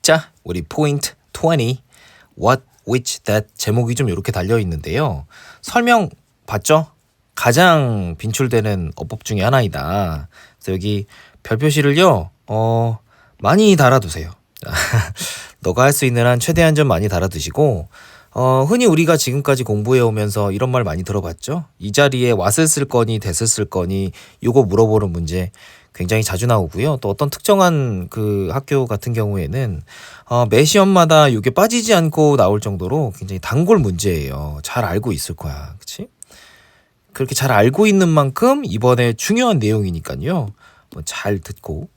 자, 우리 포인트 20 What, which, that 제목이 좀 이렇게 달려 있는데요. 설명 봤죠? 가장 빈출되는 어법 중에 하나이다. 그래서 여기 별 표시를요. 많이 달아두세요. 너가 할 수 있는 한 최대한 좀 많이 달아두시고 흔히 우리가 지금까지 공부해 오면서 이런 말 많이 들어봤죠? 이 자리에 왔을 쓸 거니 됐을 쓸 거니 요거 물어보는 문제 굉장히 자주 나오고요. 또 어떤 특정한 그 학교 같은 경우에는 매 시험마다 이게 빠지지 않고 나올 정도로 굉장히 단골 문제예요. 잘 알고 있을 거야. 그치? 그렇게 잘 알고 있는 만큼 이번에 중요한 내용이니까요. 잘 듣고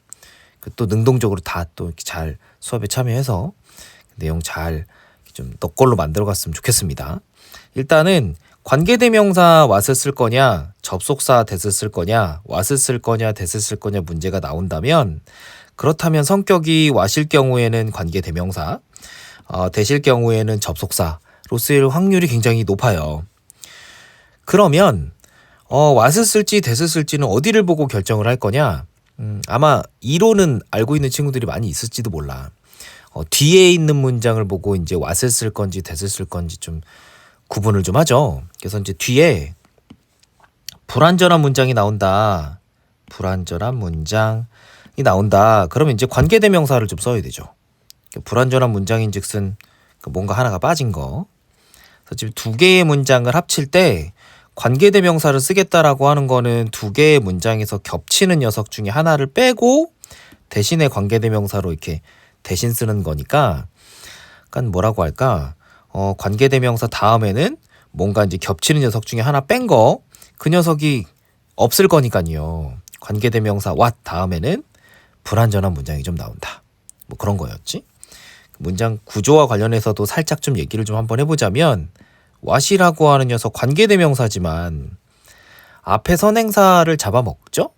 또 능동적으로 다 또 이렇게 잘 수업에 참여해서 내용 잘 좀 너 걸로 만들어 갔으면 좋겠습니다. 일단은 관계대명사 was을 쓸 거냐, 접속사 that을 쓸 거냐, was을 쓸 거냐, that을 쓸 거냐 문제가 나온다면 그렇다면 성격이 was일 경우에는 관계대명사, that일 경우에는 접속사로 쓰일 확률이 굉장히 높아요. 그러면 was을 쓸지 that을 쓸지는 어디를 보고 결정을 할 거냐? 아마 이론은 알고 있는 친구들이 많이 있을지도 몰라. 뒤에 있는 문장을 보고 이제 was을 쓸 건지 that을 쓸 건지 좀 구분을 좀 하죠. 그래서 이제 뒤에 불완전한 문장이 나온다. 불완전한 문장이 나온다. 그러면 이제 관계대명사를 좀 써야 되죠. 불완전한 문장인즉슨 뭔가 하나가 빠진 거. 그래서 지금 두 개의 문장을 합칠 때 관계대명사를 쓰겠다라고 하는 거는 두 개의 문장에서 겹치는 녀석 중에 하나를 빼고 대신에 관계대명사로 이렇게 대신 쓰는 거니까 약간 뭐라고 할까? 관계대명사 다음에는 뭔가 이제 겹치는 녀석 중에 하나 뺀 거, 그 녀석이 없을 거니까요. 관계대명사 what 다음에는 불완전한 문장이 좀 나온다. 뭐 그런 거였지. 문장 구조와 관련해서도 살짝 좀 얘기를 좀 한번 해보자면 what이라고 하는 녀석 관계대명사지만 앞에 선행사를 잡아먹죠?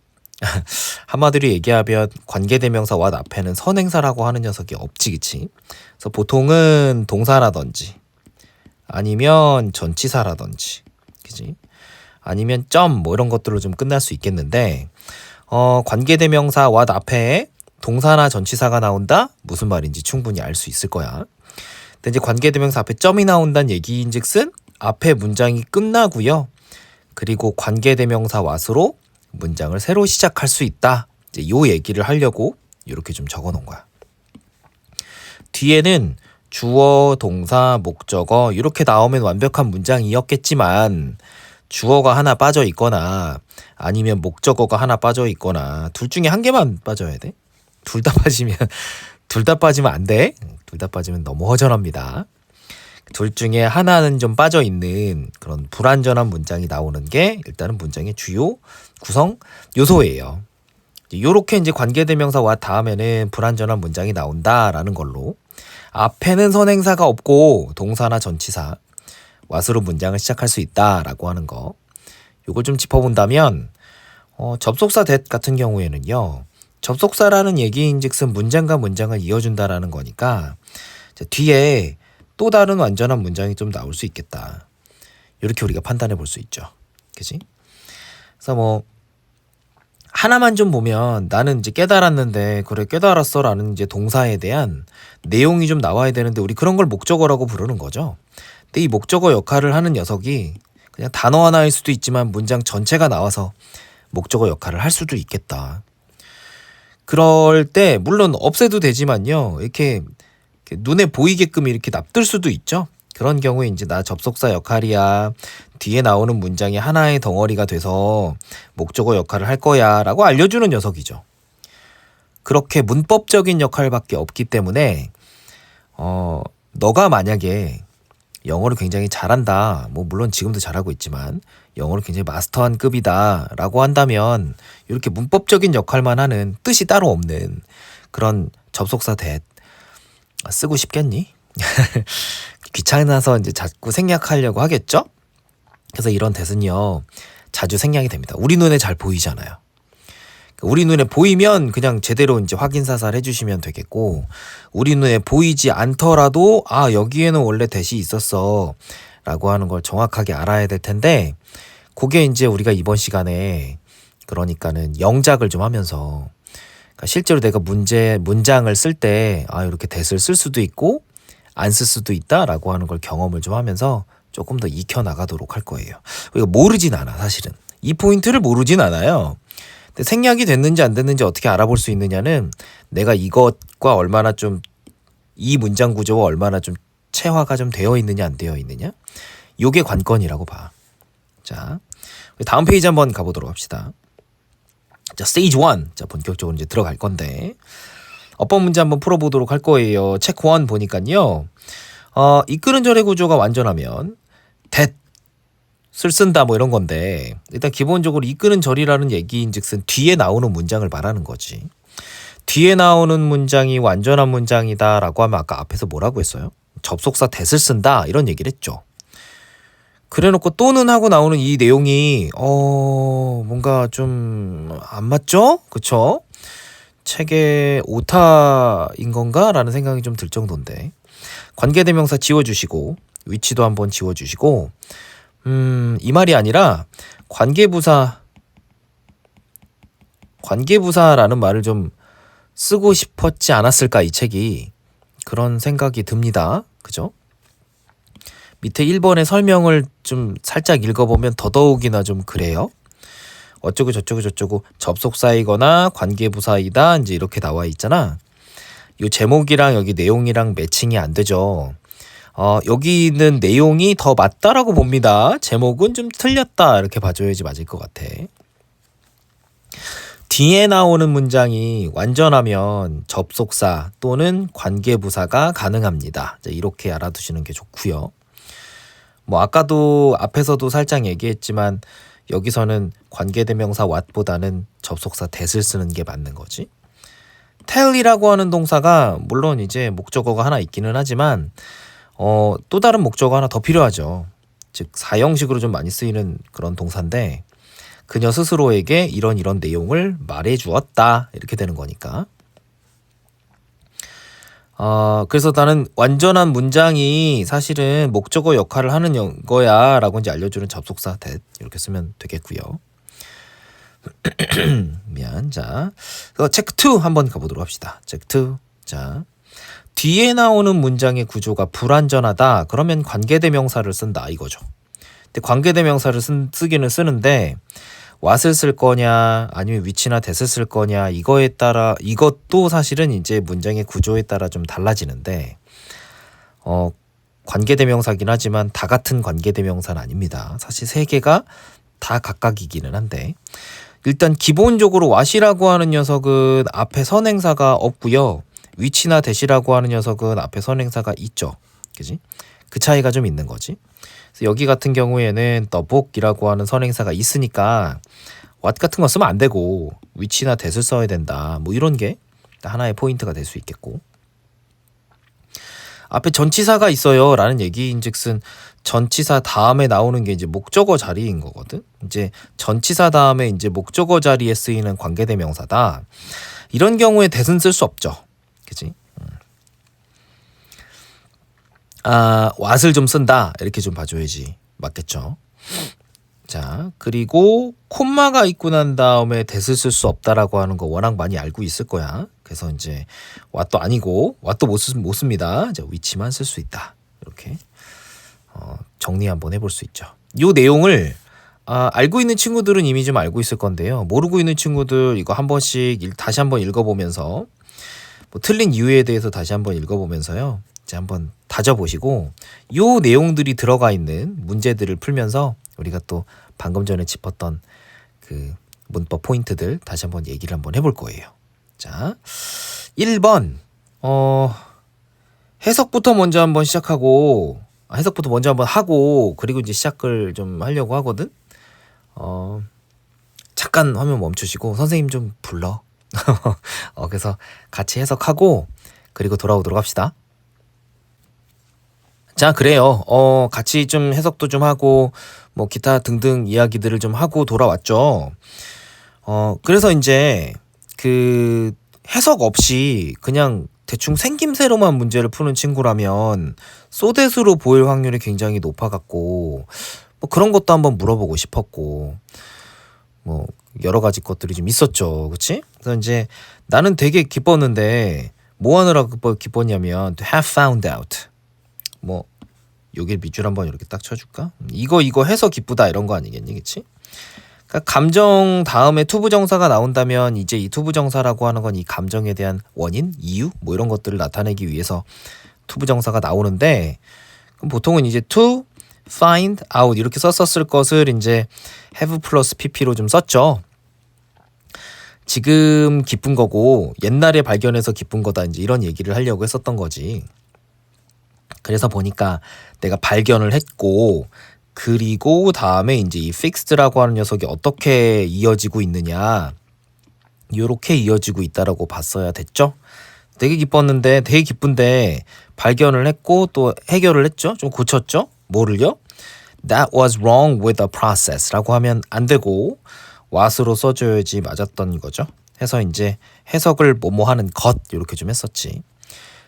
한마디로 얘기하면 관계대명사 what 앞에는 선행사라고 하는 녀석이 없지, 그치? 그래서 보통은 동사라든지 아니면 전치사라든지, 그치? 아니면 점 뭐 이런 것들로 좀 끝날 수 있겠는데 관계대명사 what 앞에 동사나 전치사가 나온다? 무슨 말인지 충분히 알 수 있을 거야. 근데 이제 관계대명사 앞에 점이 나온다는 얘기인즉슨 앞에 문장이 끝나고요. 그리고 관계대명사 what으로 문장을 새로 시작할 수 있다. 이제 요 얘기를 하려고 이렇게 좀 적어 놓은 거야. 뒤에는 주어, 동사, 목적어 이렇게 나오면 완벽한 문장이었겠지만 주어가 하나 빠져 있거나 아니면 목적어가 하나 빠져 있거나 둘 중에 한 개만 빠져야 돼. 둘 다 빠지면 안 돼. 둘 다 빠지면 너무 허전합니다. 둘 중에 하나는 좀 빠져 있는 그런 불완전한 문장이 나오는 게 일단은 문장의 주요 구성 요소예요. 요렇게 이제 관계대명사 what 다음에는 불완전한 문장이 나온다라는 걸로 앞에는 선행사가 없고 동사나 전치사 what으로 문장을 시작할 수 있다라고 하는 거. 요걸 좀 짚어본다면 접속사 that 같은 경우에는요. 접속사라는 얘기인즉슨 문장과 문장을 이어준다라는 거니까 뒤에 또 다른 완전한 문장이 좀 나올 수 있겠다. 이렇게 우리가 판단해 볼 수 있죠. 그치? 그래서 뭐 하나만 좀 보면 나는 이제 깨달았는데 그래 깨달았어라는 이제 동사에 대한 내용이 좀 나와야 되는데 우리 그런 걸 목적어라고 부르는 거죠. 근데 이 목적어 역할을 하는 녀석이 그냥 단어 하나일 수도 있지만 문장 전체가 나와서 목적어 역할을 할 수도 있겠다. 그럴 때 물론 없애도 되지만요. 이렇게 눈에 보이게끔 이렇게 납둘 수도 있죠. 그런 경우에 이제 나 접속사 역할이야. 뒤에 나오는 문장이 하나의 덩어리가 돼서 목적어 역할을 할 거야 라고 알려주는 녀석이죠. 그렇게 문법적인 역할밖에 없기 때문에 너가 만약에 영어를 굉장히 잘한다. 뭐 물론 지금도 잘하고 있지만 영어를 굉장히 마스터한 급이다 라고 한다면 이렇게 문법적인 역할만 하는 뜻이 따로 없는 그런 접속사 that 쓰고 싶겠니? 귀찮아서 이제 자꾸 생략하려고 하겠죠? 그래서 이런 that은요 자주 생략이 됩니다. 우리 눈에 잘 보이잖아요. 우리 눈에 보이면 그냥 제대로 이제 확인 사살 해주시면 되겠고 우리 눈에 보이지 않더라도 아 여기에는 원래 that이 있었어 라고 하는 걸 정확하게 알아야 될 텐데 그게 이제 우리가 이번 시간에 그러니까는 영작을 좀 하면서 그러니까 실제로 내가 문장을 쓸 때 이렇게 that을 쓸 수도 있고 안 쓸 수도 있다라고 하는 걸 경험을 좀 하면서 조금 더 익혀 나가도록 할 거예요. 이거 모르진 않아 사실은. 이 포인트를 모르진 않아요. 근데 생략이 됐는지 안 됐는지 어떻게 알아볼 수 있느냐는 내가 이것과 얼마나 좀 이 문장 구조와 얼마나 좀 체화가 좀 되어 있느냐 안 되어 있느냐 요게 관건이라고 봐. 자, 다음 페이지 한번 가보도록 합시다. 자, 스테이지 1. 자, 본격적으로 이제 들어갈 건데 어법 문제 한번 풀어보도록 할 거예요. 체크 1 보니까요. 이끄는 절의 구조가 완전하면 that을 쓴다 뭐 이런 건데 일단 기본적으로 이끄는 절이라는 얘기인즉슨 뒤에 나오는 문장을 말하는 거지. 뒤에 나오는 문장이 완전한 문장이다 라고 하면 아까 앞에서 뭐라고 했어요? 접속사 that을 쓴다 이런 얘기를 했죠. 그래놓고 또는 하고 나오는 이 내용이 뭔가 좀 안 맞죠? 그쵸? 책의 오타인 건가? 라는 생각이 좀 들 정도인데 관계대명사 지워주시고 위치도 한번 지워주시고 이 말이 아니라 관계부사라는 말을 좀 쓰고 싶었지 않았을까 이 책이 그런 생각이 듭니다. 그죠? 밑에 1번의 설명을 좀 살짝 읽어보면 더더욱이나 좀 그래요. 어쩌고 저쩌고 접속사이거나 관계부사이다 이제 이렇게 나와 있잖아. 요 제목이랑 여기 내용이랑 매칭이 안 되죠. 여기 있는 내용이 더 맞다라고 봅니다. 제목은 좀 틀렸다 이렇게 봐줘야지 맞을 것 같아. 뒤에 나오는 문장이 완전하면 접속사 또는 관계부사가 가능합니다. 이렇게 알아두시는 게 좋고요. 뭐 아까도 앞에서도 살짝 얘기했지만 여기서는 관계대명사 what보다는 접속사 that을 쓰는 게 맞는 거지. tell이라고 하는 동사가 물론 이제 목적어가 하나 있기는 하지만 또 다른 목적어 하나 더 필요하죠. 즉 사형식으로 좀 많이 쓰이는 그런 동사인데 그녀 스스로에게 이런 내용을 말해 주었다 이렇게 되는 거니까. 그래서 나는 완전한 문장이 사실은 목적어 역할을 하는 거야 라고 이제 알려주는 접속사 that 이렇게 쓰면 되겠고요. 미안. 자, 체크 2 한번 가보도록 합시다. 체크 2. 자, 뒤에 나오는 문장의 구조가 불완전하다 그러면 관계대명사를 쓴다 이거죠. 근데 관계대명사를 쓰기는 쓰는데 what을 쓸 거냐 아니면 위치나 that을 쓸 거냐 이거에 따라 이것도 사실은 이제 문장의 구조에 따라 좀 달라지는데 관계대명사긴 하지만 다 같은 관계대명사는 아닙니다. 사실 세 개가 다 각각이기는 한데 일단 기본적으로 what이라고 하는 녀석은 앞에 선행사가 없고요. 위치나 that이라고 하는 녀석은 앞에 선행사가 있죠. 그지? 그 차이가 좀 있는 거지. 여기 같은 경우에는 the book이라고 하는 선행사가 있으니까 what 같은 거 쓰면 안 되고 위치나 that을 써야 된다. 뭐 이런 게 하나의 포인트가 될 수 있겠고 앞에 전치사가 있어요 라는 얘기인즉슨 전치사 다음에 나오는 게 이제 목적어 자리인 거거든. 이제 전치사 다음에 이제 목적어 자리에 쓰이는 관계대명사다. 이런 경우에 that은 쓸 수 없죠. 그치? what을 좀 쓴다 이렇게 좀 봐줘야지 맞겠죠. 자, 그리고 콤마가 있고 난 다음에 that을 쓸 수 없다라고 하는 거 워낙 많이 알고 있을 거야. 그래서 이제 what도 아니고 what도 못 씁니다. 이제 위치만 쓸 수 있다. 이렇게 정리 한번 해볼 수 있죠. 이 내용을 알고 있는 친구들은 이미 좀 알고 있을 건데요. 모르고 있는 친구들 이거 한 번씩 다시 한번 읽어보면서 뭐 틀린 이유에 대해서 다시 한번 읽어보면서요. 이제 한번 다져보시고 요 내용들이 들어가 있는 문제들을 풀면서 우리가 또 방금 전에 짚었던 그 문법 포인트들 다시 한번 얘기를 한번 해볼 거예요. 자, 1번 해석부터 먼저 한번 시작하고 해석부터 먼저 한번 하고 그리고 이제 시작을 좀 하려고 하거든. 잠깐 화면 멈추시고 선생님 좀 불러. 그래서 같이 해석하고 그리고 돌아오도록 합시다. 자, 그래요. 같이 좀 해석도 좀 하고 뭐 기타 등등 이야기들을 좀 하고 돌아왔죠. 그래서 이제 그 해석 없이 그냥 대충 생김새로만 문제를 푸는 친구라면 소댓으로 보일 확률이 굉장히 높아갖고 뭐 그런 것도 한번 물어보고 싶었고 뭐 여러 가지 것들이 좀 있었죠. 그치? 그래서 이제 나는 되게 기뻤는데 뭐 하느라 기뻤냐면 to have found out. 뭐 여기 밑줄 한번 이렇게 딱 쳐줄까? 이거 해서 기쁘다 이런 거 아니겠니, 그치? 그러니까 감정 다음에 투부정사가 나온다면 이제 이 투부정사라고 하는 건 이 감정에 대한 원인, 이유 뭐 이런 것들을 나타내기 위해서 투부정사가 나오는데 그럼 보통은 이제 to find out 이렇게 썼었을 것을 이제 have 플러스 pp로 좀 썼죠. 지금 기쁜 거고 옛날에 발견해서 기쁜 거다 이제 이런 얘기를 하려고 했었던 거지. 그래서 보니까 내가 발견을 했고 그리고 다음에 이제 이 fixed라고 하는 녀석이 어떻게 이어지고 있느냐 요렇게 이어지고 있다라고 봤어야 됐죠. 되게 기쁜데 발견을 했고 또 해결을 했죠. 좀 고쳤죠. 뭐를요? That was wrong with the process 라고 하면 안 되고 what으로 써줘야지 맞았던 거죠. 해서 이제 해석을 뭐뭐 하는 것 이렇게 좀 했었지.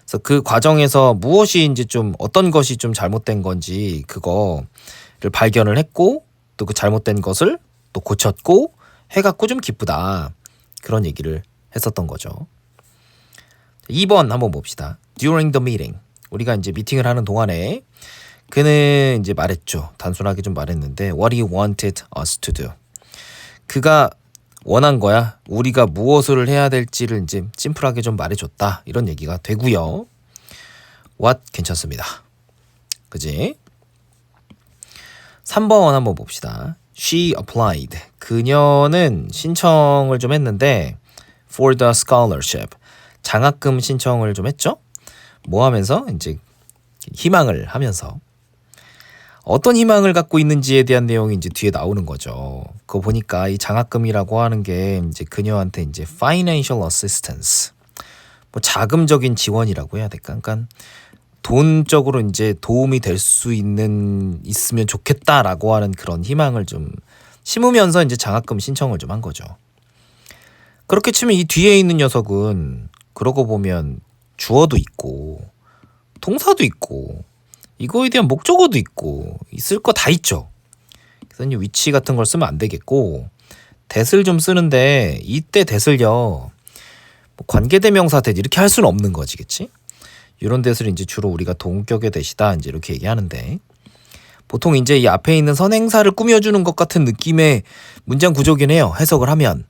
그래서 그 과정에서 무엇이 이제 좀 어떤 것이 좀 잘못된 건지 그거를 발견을 했고 또 그 잘못된 것을 또 고쳤고 해갖고 좀 기쁘다. 그런 얘기를 했었던 거죠. 2번 한번 봅시다. During the meeting. 우리가 이제 미팅을 하는 동안에 그는 이제 말했죠. 단순하게 좀 말했는데 What he wanted us to do. 그가 원한 거야. 우리가 무엇을 해야 될지를 이제 심플하게 좀 말해줬다. 이런 얘기가 되고요. What 괜찮습니다. 그지? 3번 한번 봅시다. She applied. 그녀는 신청을 좀 했는데 for the scholarship. 장학금 신청을 좀 했죠. 뭐 하면서 이제 희망을 하면서 어떤 희망을 갖고 있는지에 대한 내용이 이제 뒤에 나오는 거죠. 그거 보니까 이 장학금이라고 하는 게 이제 그녀한테 이제 financial assistance, 뭐 자금적인 지원이라고 해야 될까? 그러니까 돈적으로 이제 도움이 될 수 있으면 좋겠다라고 하는 그런 희망을 좀 심으면서 이제 장학금 신청을 좀 한 거죠. 그렇게 치면 이 뒤에 있는 녀석은 그러고 보면 주어도 있고 동사도 있고 이거에 대한 목적어도 있고 있을 거 다 있죠. 그래서 위치 같은 걸 쓰면 안 되겠고 that을 좀 쓰는데 이때 that을요 뭐 관계대명사 that 이렇게 할 수는 없는 거지, 그치? 이런 that을 이제 주로 우리가 동격의 that이다 이제 이렇게 얘기하는데 보통 이제 이 앞에 있는 선행사를 꾸며주는 것 같은 느낌의 문장 구조긴 해요. 해석을 하면.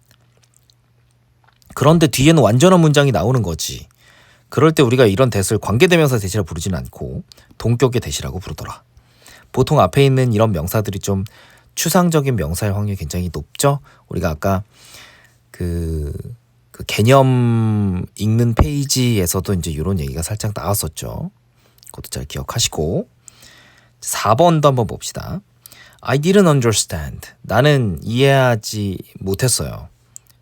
그런데 뒤에는 완전한 문장이 나오는 거지. 그럴 때 우리가 이런 that을 관계대명사 that이라 부르지는 않고 동격의 that이라고 부르더라. 보통 앞에 있는 이런 명사들이 좀 추상적인 명사일 확률이 굉장히 높죠. 우리가 아까 그 개념 읽는 페이지에서도 이제 이런 얘기가 살짝 나왔었죠. 그것도 잘 기억하시고 4번도 한번 봅시다. I didn't understand. 나는 이해하지 못했어요.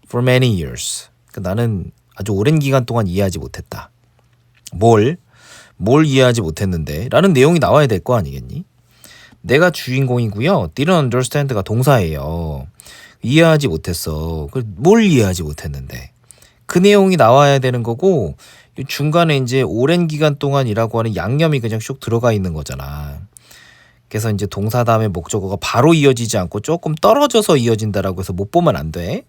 For many years. 나는 아주 오랜 기간 동안 이해하지 못했다. 뭘 이해하지 못했는데 라는 내용이 나와야 될 거 아니겠니? 내가 주인공이고요. didn't understand가 동사예요. 이해하지 못했어. 뭘 이해하지 못했는데 그 내용이 나와야 되는 거고 중간에 이제 오랜 기간 동안이라고 하는 양념이 그냥 쭉 들어가 있는 거잖아. 그래서 이제 동사 다음에 목적어가 바로 이어지지 않고 조금 떨어져서 이어진다라고 해서 못 보면 안 돼.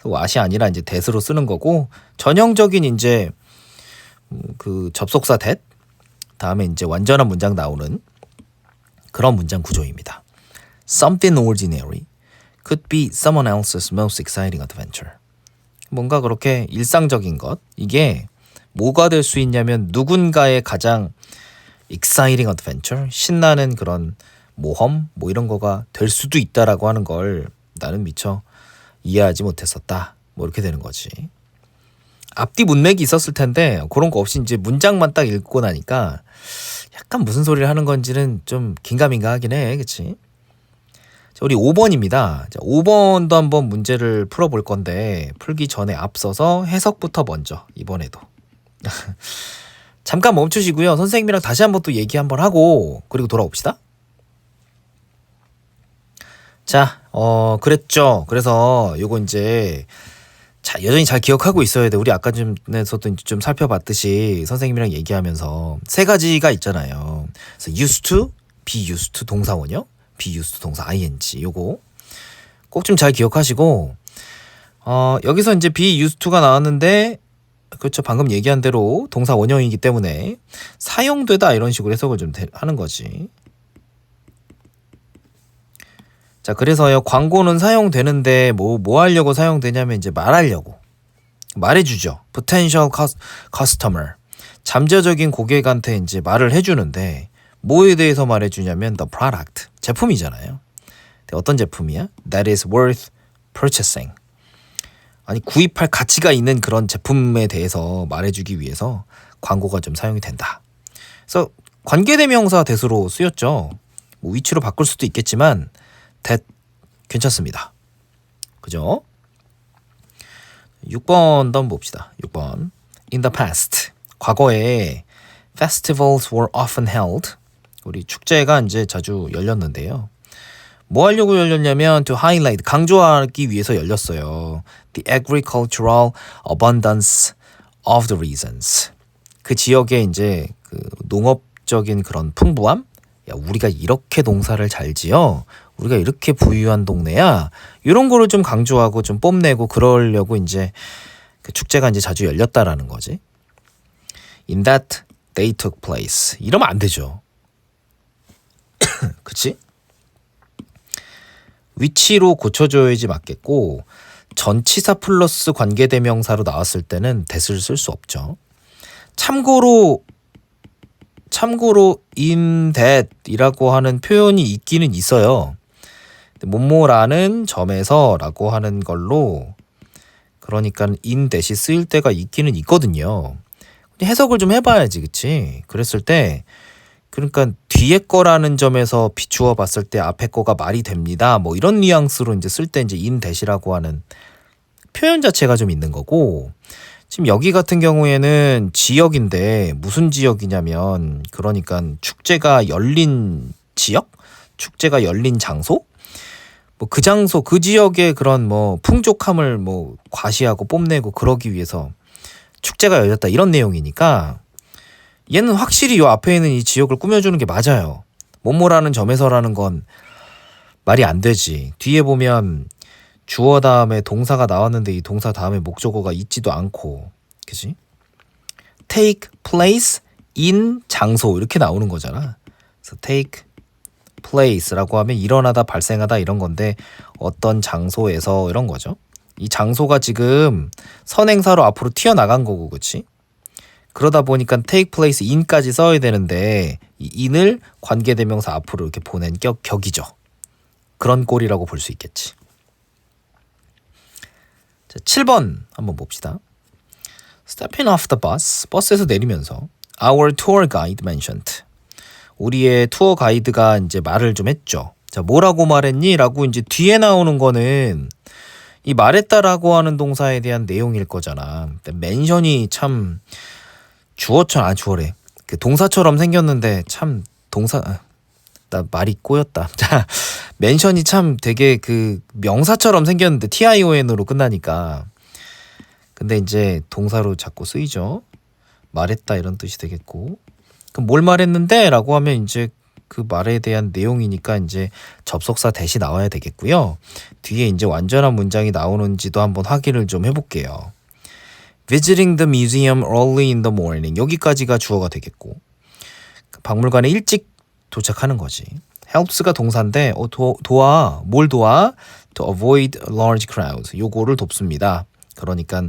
what이 아니라 이제 that으로 쓰는 거고 전형적인 이제 그 접속사 that 다음에 이제 완전한 문장 나오는 그런 문장 구조입니다. Something ordinary could be someone else's most exciting adventure. 뭔가 그렇게 일상적인 것 이게 뭐가 될 수 있냐면 누군가의 가장 exciting adventure 신나는 그런 모험 뭐 이런 거가 될 수도 있다라고 하는 걸 나는 미처 이해하지 못했었다. 뭐 이렇게 되는 거지. 앞뒤 문맥이 있었을 텐데 그런 거 없이 이제 문장만 딱 읽고 나니까 약간 무슨 소리를 하는 건지는 좀 긴가민가 하긴 해. 그치? 자, 우리 5번입니다. 자, 5번도 한번 문제를 풀어볼 건데 풀기 전에 앞서서 해석부터 먼저 이번에도 잠깐 멈추시고요. 선생님이랑 다시 한번 또 얘기 한번 하고 그리고 돌아옵시다. 자, 그랬죠. 그래서 요거 이제 자, 여전히 잘 기억하고 있어야 돼. 우리 아까 전에서도 좀 살펴봤듯이 선생님이랑 얘기하면서 세 가지가 있잖아요. 그래서 used to, be used to 동사원이요. be used to 동사 ing 요거 꼭 좀 잘 기억하시고 여기서 이제 be used to가 나왔는데 그렇죠. 방금 얘기한 대로 동사 원형이기 때문에 사용되다 이런 식으로 해석을 좀 하는 거지. 자, 그래서요. 광고는 사용되는데 뭐 하려고 사용되냐면 이제 말하려고. 말해주죠. potential customer. 잠재적인 고객한테 이제 말을 해주는데 뭐에 대해서 말해주냐면 the product. 제품이잖아요. 어떤 제품이야? That is worth purchasing. 아니 구입할 가치가 있는 그런 제품에 대해서 말해주기 위해서 광고가 좀 사용이 된다. 그래서 관계대명사 대수로 쓰였죠. 뭐 위치로 바꿀 수도 있겠지만 that 괜찮습니다. 그죠? 6번도 한번 봅시다. 6번. In the past. 과거에 festivals were often held. 우리 축제가 이제 자주 열렸는데요. 뭐 하려고 열렸냐면 to highlight, 강조하기 위해서 열렸어요. The agricultural abundance of the reasons. 그 지역의 이제 그 농업적인 그런 풍부함? 야, 우리가 이렇게 농사를 잘 지어. 우리가 이렇게 부유한 동네야. 이런 거를 좀 강조하고 좀 뽐내고 그러려고 이제 그 축제가 이제 자주 열렸다라는 거지. In that they took place. 이러면 안 되죠. 그치? 위치로 고쳐줘야지 맞겠고 전치사 플러스 관계대명사로 나왔을 때는 that을 쓸 수 없죠. 참고로 in that이라고 하는 표현이 있기는 있어요. 뭐뭐라는 점에서 라고 하는 걸로 그러니까 in that이 쓰일 때가 있기는 있거든요. 해석을 좀 해봐야지, 그치? 그랬을 때 그러니까 뒤에 거라는 점에서 비추어 봤을 때 앞에 거가 말이 됩니다. 뭐 이런 뉘앙스로 이제 쓸 때 이제 in that이라고 하는 표현 자체가 좀 있는 거고 지금 여기 같은 경우에는 지역인데 무슨 지역이냐면 그러니까 축제가 열린 지역? 축제가 열린 장소? 뭐 그 장소, 그 지역의 그런 뭐 풍족함을 뭐 과시하고 뽐내고 그러기 위해서 축제가 열렸다 이런 내용이니까 얘는 확실히 요 앞에 있는 이 지역을 꾸며주는 게 맞아요. 뭐뭐라는 점에서라는 건 말이 안 되지. 뒤에 보면 주어 다음에 동사가 나왔는데 이 동사 다음에 목적어가 있지도 않고 그치? take place in 장소 이렇게 나오는 거잖아. 그래서 take place라고 하면 일어나다 발생하다 이런 건데 어떤 장소에서 이런 거죠. 이 장소가 지금 선행사로 앞으로 튀어나간 거고 그치? 그러다 보니까 take place in까지 써야 되는데 이 in을 관계대명사 앞으로 이렇게 보낸 격이죠. 그런 꼴이라고 볼 수 있겠지. 자, 7번 한번 봅시다. Stepping off the bus, 버스에서 내리면서 Our tour guide mentioned. 우리의 투어 가이드가 이제 말을 좀 했죠. 자, 뭐라고 말했니? 라고 이제 뒤에 나오는 거는 이 말했다라고 하는 동사에 대한 내용일 거잖아. 멘션이 참 주어래. 그 동사처럼 생겼는데 참 나 말이 꼬였다. 자, 멘션이 참 되게 그 명사처럼 생겼는데 TION으로 끝나니까. 근데 이제 동사로 자꾸 쓰이죠. 말했다 이런 뜻이 되겠고. 그럼 뭘 말했는데? 라고 하면 이제 그 말에 대한 내용이니까 이제 접속사 대시 나와야 되겠고요. 뒤에 이제 완전한 문장이 나오는지도 한번 확인을 좀 해볼게요. Visiting the museum early in the morning. 여기까지가 주어가 되겠고 박물관에 일찍 도착하는 거지. helps가 동사인데 도와. 뭘 도와? To avoid large crowds. 요거를 돕습니다. 그러니까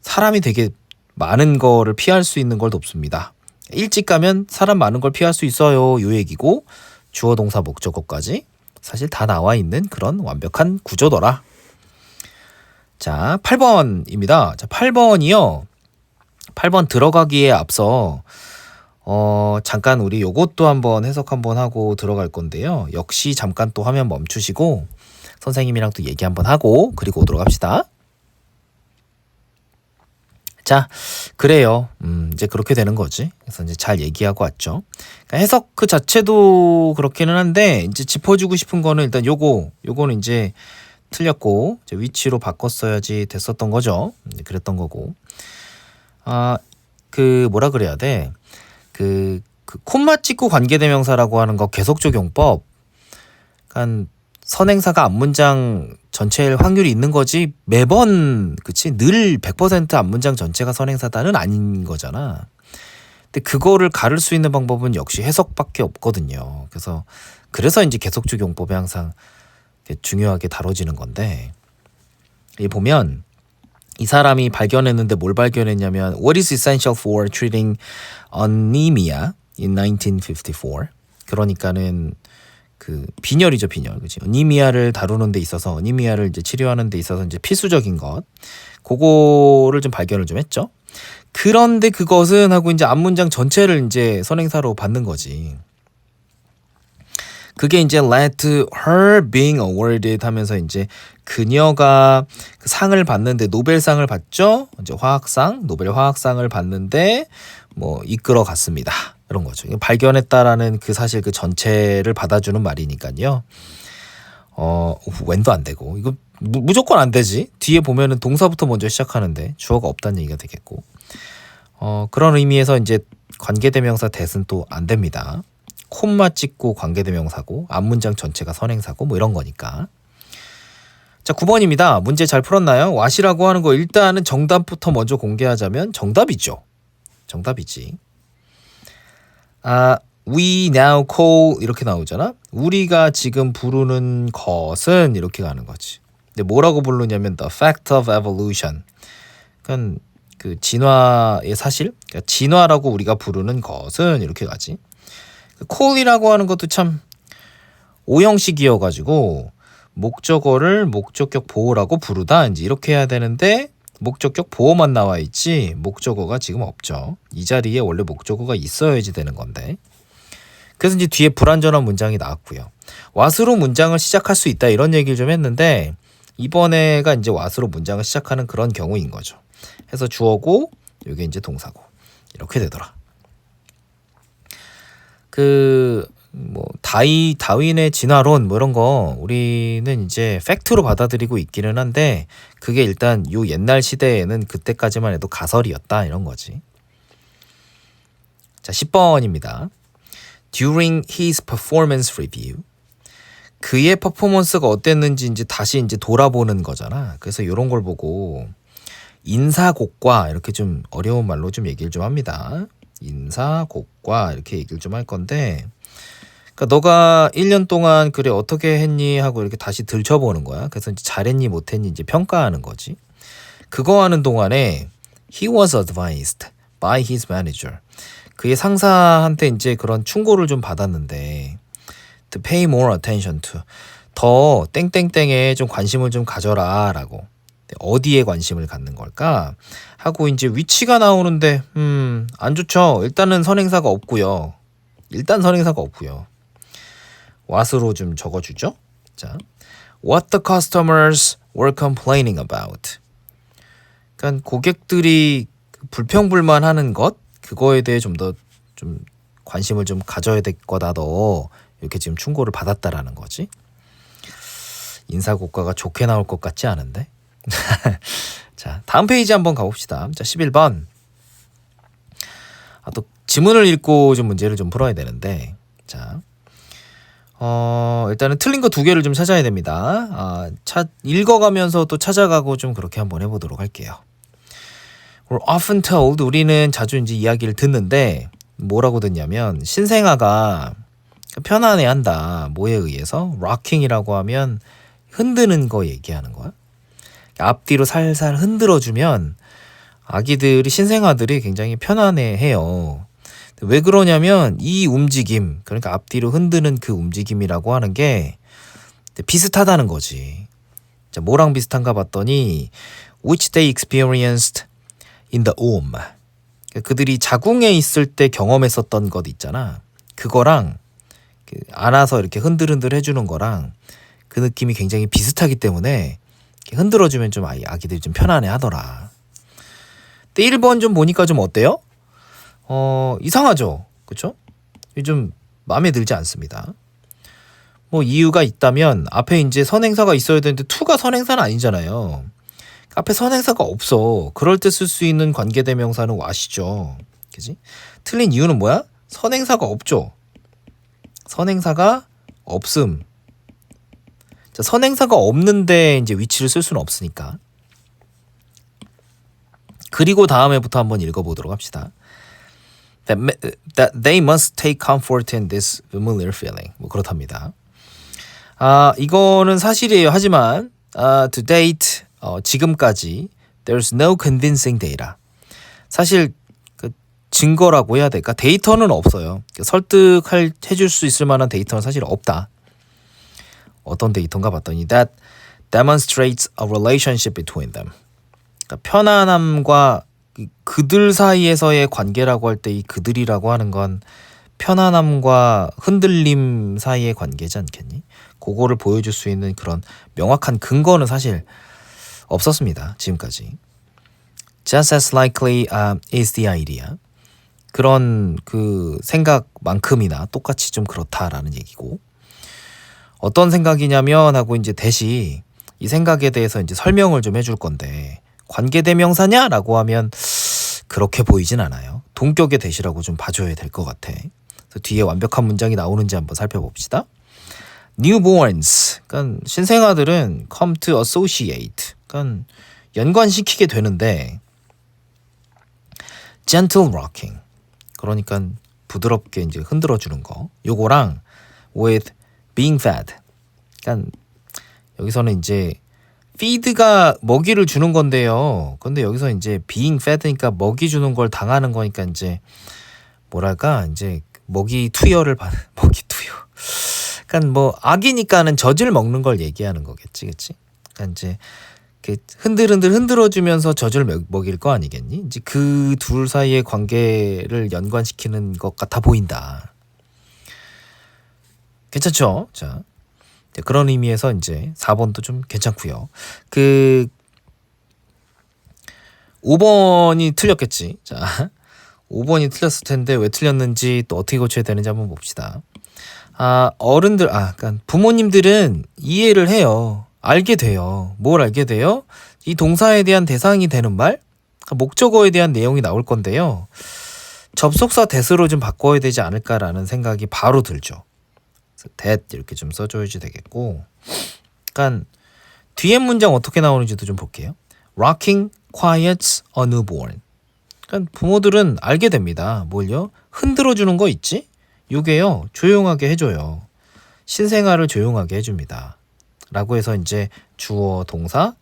사람이 되게 많은 거를 피할 수 있는 걸 돕습니다. 일찍 가면 사람 많은 걸 피할 수 있어요. 요 얘기고 주어 동사 목적어까지 사실 다 나와 있는 그런 완벽한 구조더라. 자, 8번입니다. 자, 8번이요. 8번 들어가기에 앞서 잠깐 우리 요것도 한번 해석 한번 하고 들어갈 건데요. 역시 잠깐 또 화면 멈추시고 선생님이랑 또 얘기 한번 하고 그리고 오도록 합시다. 자, 그래요. 이제 그렇게 되는 거지. 그래서 이제 잘 얘기하고 왔죠. 그러니까 해석 그 자체도 그렇기는 한데 이제 짚어주고 싶은 거는 일단 요거는 이제 틀렸고 이제 위치로 바꿨어야지 됐었던 거죠. 그랬던 거고. 그 뭐라 그래야 돼? 그 콤마 찍고 관계대명사라고 하는 거 계속 적용법. 그러니까 선행사가 앞문장 전체일 확률이 있는 거지 매번 그치 늘 100% 앞문장 전체가 선행사다는 아닌 거잖아. 근데 그거를 가를 수 있는 방법은 역시 해석밖에 없거든요. 그래서 이제 계속적 용법이 항상 중요하게 다뤄지는 건데 이 보면 이 사람이 발견했는데 뭘 발견했냐면 What is essential for treating anemia in 1954? 그러니까는 그 빈혈이죠, 빈혈. 그치? 어니미아를 다루는 데 있어서 어니미아를 이제 치료하는 데 있어서 이제 필수적인 것. 그거를 좀 발견을 좀 했죠. 그런데 그것은 하고 이제 앞문장 전체를 이제 선행사로 받는 거지. 그게 이제 led to her being awarded 하면서 이제 그녀가 그 상을 받는데 노벨상을 받죠. 이제 화학상, 노벨 화학상을 받는데 뭐 이끌어 갔습니다. 이런 거죠. 발견했다라는 그 사실 그 전체를 받아주는 말이니까요. 웬도 안 되고 이거 무조건 안 되지. 뒤에 보면은 동사부터 먼저 시작하는데 주어가 없다는 얘기가 되겠고. 그런 의미에서 이제 관계대명사 that은 또 안 됩니다. 콤마 찍고 관계대명사고 앞문장 전체가 선행사고 뭐 이런 거니까. 자, 9번입니다. 문제 잘 풀었나요? what이라고 하는 거 일단은 정답부터 먼저 공개하자면 정답이죠. 정답이지. We now call 이렇게 나오잖아. 우리가 지금 부르는 것은 이렇게 가는 거지. 근데 뭐라고 부르냐면 the fact of evolution. 그러니까 그 진화의 사실. 그러니까 진화라고 우리가 부르는 것은 이렇게 가지. call이라고 하는 것도 참 오형식이어가지고 목적어를 목적격 보호라고 부르다 이제 이렇게 해야 되는데 목적격 보호만 나와 있지 목적어가 지금 없죠. 이 자리에 원래 목적어가 있어야지 되는 건데. 그래서 이제 뒤에 불완전한 문장이 나왔고요. what으로 문장을 시작할 수 있다 이런 얘기를 좀 했는데 이번에가 이제 what으로 문장을 시작하는 그런 경우인 거죠. 해서 주어고 이게 이제 동사고 이렇게 되더라. 뭐 다윈의 진화론 뭐 이런 거 우리는 이제 팩트로 받아들이고 있기는 한데 그게 일단 요 옛날 시대에는 그때까지만 해도 가설이었다 이런 거지. 자, 10번입니다. During his performance review. 그의 퍼포먼스가 어땠는지 이제 다시 이제 돌아보는 거잖아. 그래서 이런 걸 보고 인사곡과 이렇게 좀 어려운 말로 좀 얘기를 좀 합니다. 인사곡과 이렇게 얘기를 좀 할 건데 그러니까 너가 1년 동안 그래 어떻게 했니 하고 이렇게 다시 들춰보는 거야. 그래서 이제 잘했니 못했니 이제 평가하는 거지. 그거 하는 동안에 he was advised by his manager. 그의 상사한테 이제 그런 충고를 좀 받았는데 to pay more attention to 더 땡땡땡에 좀 관심을 좀 가져라 라고. 어디에 관심을 갖는 걸까 하고 이제 위치가 나오는데 안 좋죠. 일단은 선행사가 없고요. what으로 좀 적어주죠. 자, what the customers were complaining about. 그러니까 고객들이 불평불만하는 것 그거에 대해 좀 더 좀 관심을 좀 가져야 될 거다 너 이렇게 지금 충고를 받았다라는 거지. 인사고과가 좋게 나올 것 같지 않은데. 자, 다음 페이지 한번 가봅시다. 자, 11번. 또 지문을 읽고 좀 문제를 좀 풀어야 되는데, 자, 일단은 틀린 거 2개를 좀 찾아야 됩니다. 읽어가면서 또 찾아가고 좀 그렇게 한번 해보도록 할게요. We're often told, 우리는 자주 이제 이야기를 듣는데, 뭐라고 듣냐면, 신생아가 편안해한다. 뭐에 의해서? rocking이라고 하면 흔드는 거 얘기하는 거야. 앞뒤로 살살 흔들어주면 아기들이 신생아들이 굉장히 편안해해요. 왜 그러냐면 이 움직임 그러니까 앞뒤로 흔드는 그 움직임이라고 하는 게 비슷하다는 거지. 자, 뭐랑 비슷한가 봤더니 which they experienced in the womb. 그들이 자궁에 있을 때 경험했었던 것 있잖아. 그거랑 안아서 이렇게 흔들흔들 해주는 거랑 그 느낌이 굉장히 비슷하기 때문에 흔들어주면 좀 아기들이 좀 편안해 하더라. 근데 1번 좀 보니까 좀 어때요? 이상하죠? 그쵸? 좀 마음에 들지 않습니다. 뭐 이유가 있다면 앞에 이제 선행사가 있어야 되는데 to가 선행사는 아니잖아요. 앞에 선행사가 없어. 그럴 때 쓸 수 있는 관계대명사는 what이죠. 그치? 틀린 이유는 뭐야? 선행사가 없죠. 선행사가 없음. 자, 선행사가 없는데 이제 위치를 쓸 수는 없으니까. 그리고 다음에부터 한번 읽어보도록 합시다. That they must take comfort in this familiar feeling. 뭐 그렇답니다. 이거는 사실이에요. 하지만 to date 지금까지 there's no convincing data. 사실 그 증거라고 해야 될까? 데이터는 없어요. 설득해줄 수 있을 만한 데이터는 사실 없다. 어떤 데이터인가 봤더니 that demonstrates a relationship between them. 그러니까 편안함과 그들 사이에서의 관계라고 할 때 이 그들이라고 하는 건 편안함과 흔들림 사이의 관계지 않겠니? 그거를 보여줄 수 있는 그런 명확한 근거는 사실 없었습니다. 지금까지. Just as likely is the idea. 그런 그 생각만큼이나 똑같이 좀 그렇다라는 얘기고. 어떤 생각이냐면 하고 이제 대시 이 생각에 대해서 이제 설명을 좀 해줄 건데 관계대명사냐라고 하면 그렇게 보이진 않아요. 동격의 대시라고 좀 봐줘야 될 것 같아. 그래서 뒤에 완벽한 문장이 나오는지 한번 살펴봅시다. Newborns, 그러니까 신생아들은 come to associate, 그러니까 연관시키게 되는데 gentle rocking, 그러니까 부드럽게 이제 흔들어주는 거. 요거랑 with being fed, 그러니까 여기서는 이제 feed가 먹이를 주는 건데요. 근데 여기서 이제 being fed니까 먹이 주는 걸 당하는 거니까 이제 뭐랄까 이제 먹이 투여를 받는 먹이 투여. 그러니까 뭐 아기니까는 젖을 먹는 걸 얘기하는 거겠지, 그렇지? 그러니까 이제 이렇게 흔들어주면서 젖을 먹일 거 아니겠니? 이제 그 둘 사이의 관계를 연관시키는 것 같아 보인다. 괜찮죠? 자, 그런 의미에서 이제 4번도 좀 괜찮고요. 그 5번이 틀렸겠지. 자, 5번이 틀렸을 텐데 왜 틀렸는지 또 어떻게 고쳐야 되는지 한번 봅시다. 어른들, 그러니까 부모님들은 이해를 해요. 알게 돼요. 뭘 알게 돼요? 이 동사에 대한 대상이 되는 말, 그러니까 목적어에 대한 내용이 나올 건데요. 접속사 that으로 좀 바꿔야 되지 않을까라는 생각이 바로 들죠. that 이렇게 좀 써줘야지 되겠고, 그러니까 뒤에 문장 어떻게 나오는지도 좀 볼게요. Rocking quiets a newborn. 그러니까 부모들은 알게 됩니다. 뭘요? 흔들어주는 거 있지? 요게요, 조용하게 해줘요. 신생아를 조용하게 해줍니다. 라고 해서 이제 주어, 동사,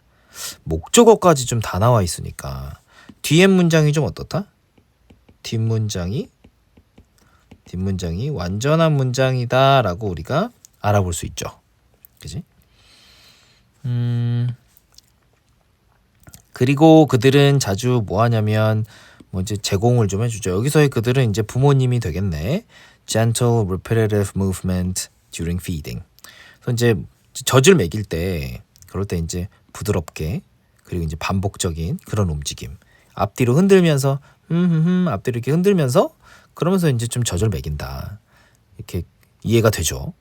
목적어까지 좀 다 나와 있으니까 뒤에 문장이 좀 어떻다? 뒷문장이 완전한 문장이다 라고 우리가 알아볼 수 있죠. 그지? 그리고 그들은 자주 뭐 하냐면 뭐 이제 제공을 좀 해주죠. 여기서의 그들은 이제 부모님이 되겠네. Gentle, repetitive movement during feeding. 그래서 이제 젖을 먹일 때, 그럴 때 이제 부드럽게, 그리고 이제 반복적인 그런 움직임. 앞뒤로 흔들면서, 앞뒤로 이렇게 흔들면서, 그러면서 이제 좀 젖을 먹인다. 이렇게 이해가 되죠.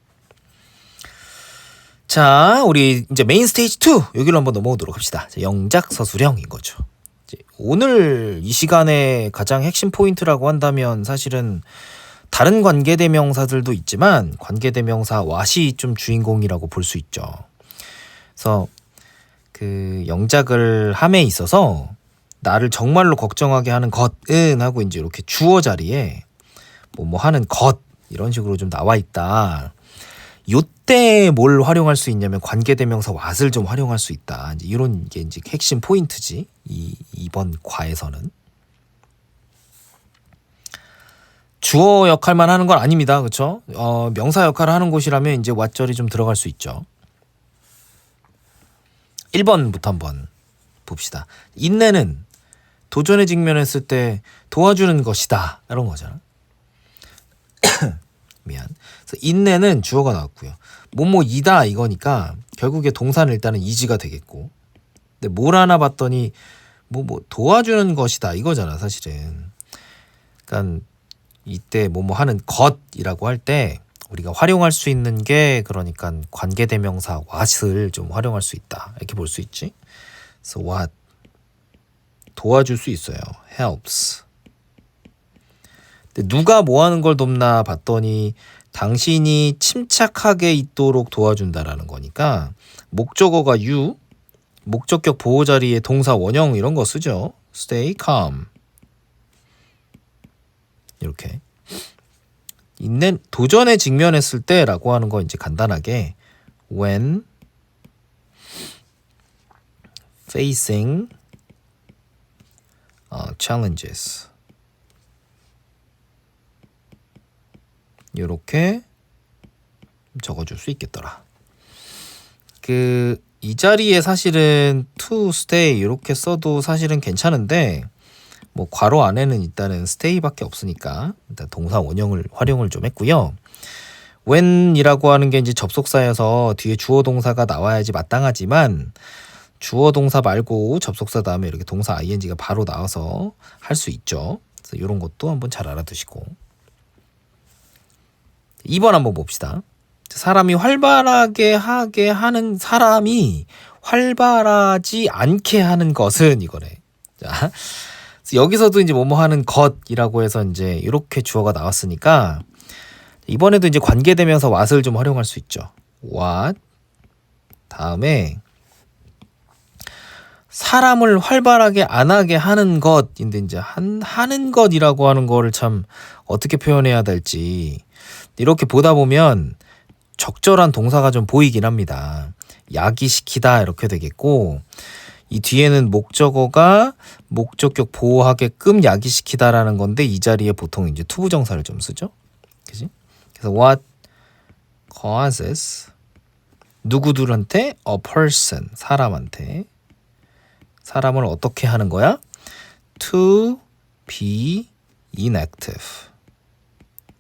자, 우리 이제 메인 스테이지 2 여기로 한번 넘어오도록 합시다. 영작 서술형인 거죠. 오늘 이 시간에 가장 핵심 포인트라고 한다면 사실은 다른 관계대명사들도 있지만 관계대명사 what이 좀 주인공이라고 볼 수 있죠. 그래서 그 영작을 함에 있어서 나를 정말로 걱정하게 하는 것은 하고 이제 이렇게 주어 자리에 뭐 하는 것 이런 식으로 좀 나와 있다. 요때 뭘 활용할 수 있냐면 관계대명사 what을 좀 활용할 수 있다. 이제 이런 게 이제 핵심 포인트지. 이번 과에서는. 주어 역할만 하는 건 아닙니다. 그렇죠? 명사 역할을 하는 곳이라면 이제 what절이 좀 들어갈 수 있죠. 1번부터 한번 봅시다. 인내는 도전에 직면했을 때 도와주는 것이다. 이런 거잖아. 미안. 그래서 인내는 주어가 나왔고요. 뭐뭐이다 이거니까 결국에 동사는 일단은 이지가 되겠고. 근데 뭘 하나 봤더니 뭐 도와주는 것이다 이거잖아 사실은. 그러니까 이때 뭐뭐 하는 것이라고 할 때 우리가 활용할 수 있는 게 그러니까 관계대명사 what을 좀 활용할 수 있다 이렇게 볼 수 있지. 그래서 what 도와줄 수 있어요. helps. 근데 누가 뭐 하는 걸 돕나 봤더니 당신이 침착하게 있도록 도와준다라는 거니까 목적어가 you, 목적격 보호 자리에 동사 원형 이런 거 쓰죠. stay calm. 이렇게. 도전에 직면했을 때라고 하는 거 이제 간단하게 when facing challenges. 이렇게 적어줄 수 있겠더라. 이 자리에 사실은 to stay 이렇게 써도 사실은 괜찮은데 뭐 괄호 안에는 일단은 stay밖에 없으니까 일단 동사 원형을 활용을 좀 했고요. when이라고 하는 게 이제 접속사여서 뒤에 주어 동사가 나와야지 마땅하지만 주어 동사 말고 접속사 다음에 이렇게 동사 ing가 바로 나와서 할 수 있죠. 그래서 이런 것도 한번 잘 알아두시고 2번 한번 봅시다. 사람이 활발하게 하게 하는 사람이 활발하지 않게 하는 것은 이거래. 자, 여기서도 이제 뭐뭐 하는 것이라고 해서 이제 이렇게 주어가 나왔으니까 이번에도 이제 관계대명사 what을 좀 활용할 수 있죠. what 다음에 사람을 활발하게 안 하게 하는 것인데 이제 하는 것이라고 하는 거를 참 어떻게 표현해야 될지 이렇게 보다 보면 적절한 동사가 좀 보이긴 합니다. 야기시키다 이렇게 되겠고 이 뒤에는 목적어가 목적격 보호하게끔 야기시키다라는 건데 이 자리에 보통 이제 투부정사를 좀 쓰죠. 그지? 그래서 what causes 누구들한테 a person 사람한테 사람을 어떻게 하는 거야? to be inactive.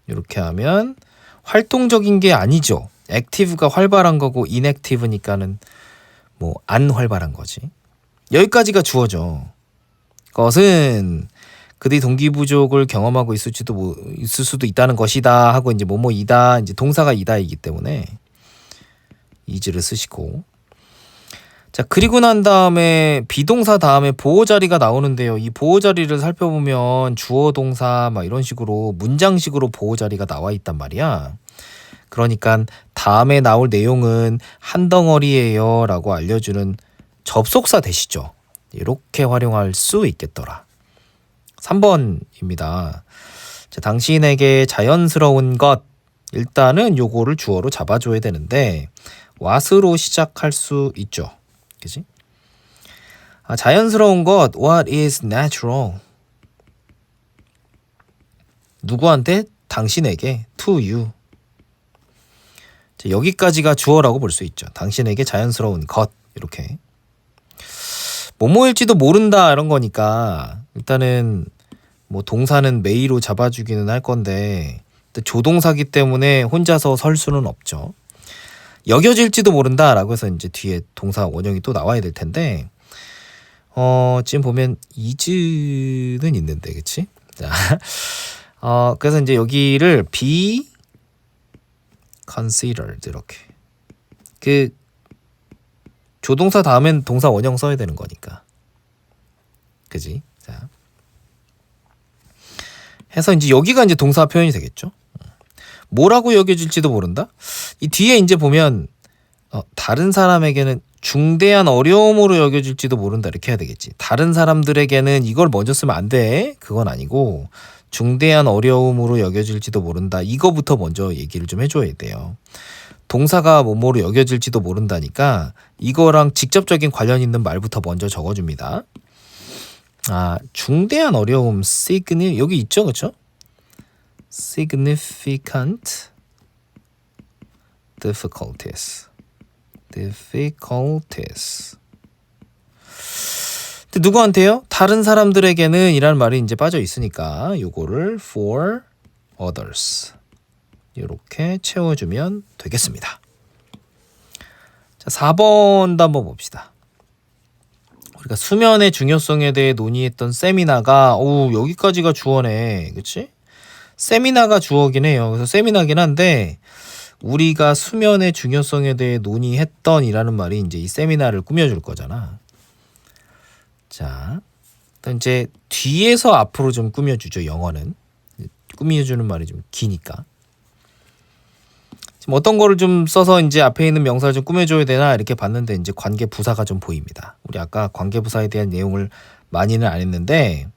이렇게 하면 활동적인 게 아니죠. active가 활발한 거고 inactive니까는 뭐 안 활발한 거지. 여기까지가 주어죠. 것은 그들이 동기 부족을 경험하고 있을 수도 있다는 것이다 하고 이제 뭐뭐이다 이제 동사가 이다이기 때문에 is를 쓰시고 자 그리고 난 다음에 비동사 다음에 보호 자리가 나오는데요. 이 보호 자리를 살펴보면 주어 동사 막 이런 식으로 문장식으로 보호 자리가 나와 있단 말이야. 그러니까 다음에 나올 내용은 한 덩어리예요 라고 알려주는 접속사 되시죠. 이렇게 활용할 수 있겠더라. 3번입니다. 자, 당신에게 자연스러운 것 일단은 요거를 주어로 잡아줘야 되는데 what으로 시작할 수 있죠. 그치? 자연스러운 것 what is natural 누구한테? 당신에게 to you 자, 여기까지가 주어라고 볼 수 있죠. 당신에게 자연스러운 것 이렇게 뭐뭐일지도 모른다 이런 거니까 일단은 뭐 동사는 메이로 잡아주기는 할 건데 조동사기 때문에 혼자서 설 수는 없죠. 여겨질지도 모른다라고 해서 이제 뒤에 동사 원형이 또 나와야 될 텐데 지금 보면 is는 있는데 그치? 자, 그래서 이제 여기를 be considered 이렇게 조동사 다음엔 동사 원형 써야 되는 거니까 그지? 자 해서 이제 여기가 이제 동사 표현이 되겠죠. 뭐라고 여겨질지도 모른다. 이 뒤에 이제 보면 다른 사람에게는 중대한 어려움으로 여겨질지도 모른다 이렇게 해야 되겠지. 다른 사람들에게는 이걸 먼저 쓰면 안 돼. 그건 아니고 중대한 어려움으로 여겨질지도 모른다. 이거부터 먼저 얘기를 좀 해줘야 돼요. 동사가 뭐뭐로 여겨질지도 모른다니까 이거랑 직접적인 관련 있는 말부터 먼저 적어줍니다. 중대한 어려움 여기 있죠, 그렇죠? significant difficulties. 근데 누구한테요? 다른 사람들에게는 이라는 말이 이제 빠져 있으니까 요거를 for others 이렇게 채워주면 되겠습니다. 자, 4번도 한번 봅시다. 우리가 수면의 중요성에 대해 논의했던 세미나가 여기까지가 주어네. 그치? 세미나가 주어긴 해요. 그래서 세미나긴 한데 우리가 수면의 중요성에 대해 논의했던 이라는 말이 이제 이 세미나를 꾸며줄 거잖아. 자, 일단 이제 뒤에서 앞으로 좀 꾸며주죠. 영어는 꾸며주는 말이 좀 기니까. 지금 어떤 거를 좀 써서 이제 앞에 있는 명사를 좀 꾸며줘야 되나 이렇게 봤는데 이제 관계 부사가 좀 보입니다. 우리 아까 관계 부사에 대한 내용을 많이는 안 했는데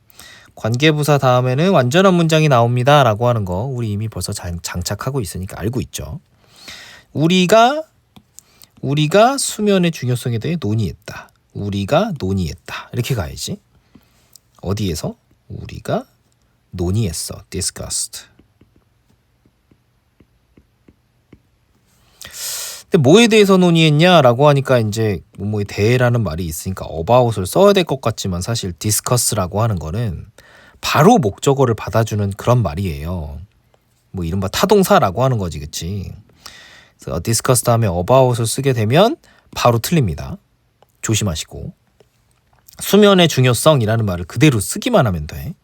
관계 부사 다음에는 완전한 문장이 나옵니다 라고 하는 거 우리 이미 벌써 장착하고 있으니까 알고 있죠. 우리가 수면의 중요성에 대해 논의했다. 우리가 논의했다. 이렇게 가야지. 어디에서? 우리가 논의했어. discussed. 근데 뭐에 대해서 논의했냐라고 하니까 이제 뭐에 대해라는 말이 있으니까 about을 써야 될 것 같지만 사실 discuss라고 하는 거는 바로 목적어를 받아주는 그런 말이에요. 뭐 이른바 타동사라고 하는 거지, 그치? 그래서 discuss 다음에 about을 쓰게 되면 바로 틀립니다. 조심하시고. 수면의 중요성이라는 말을 그대로 쓰기만 하면 돼.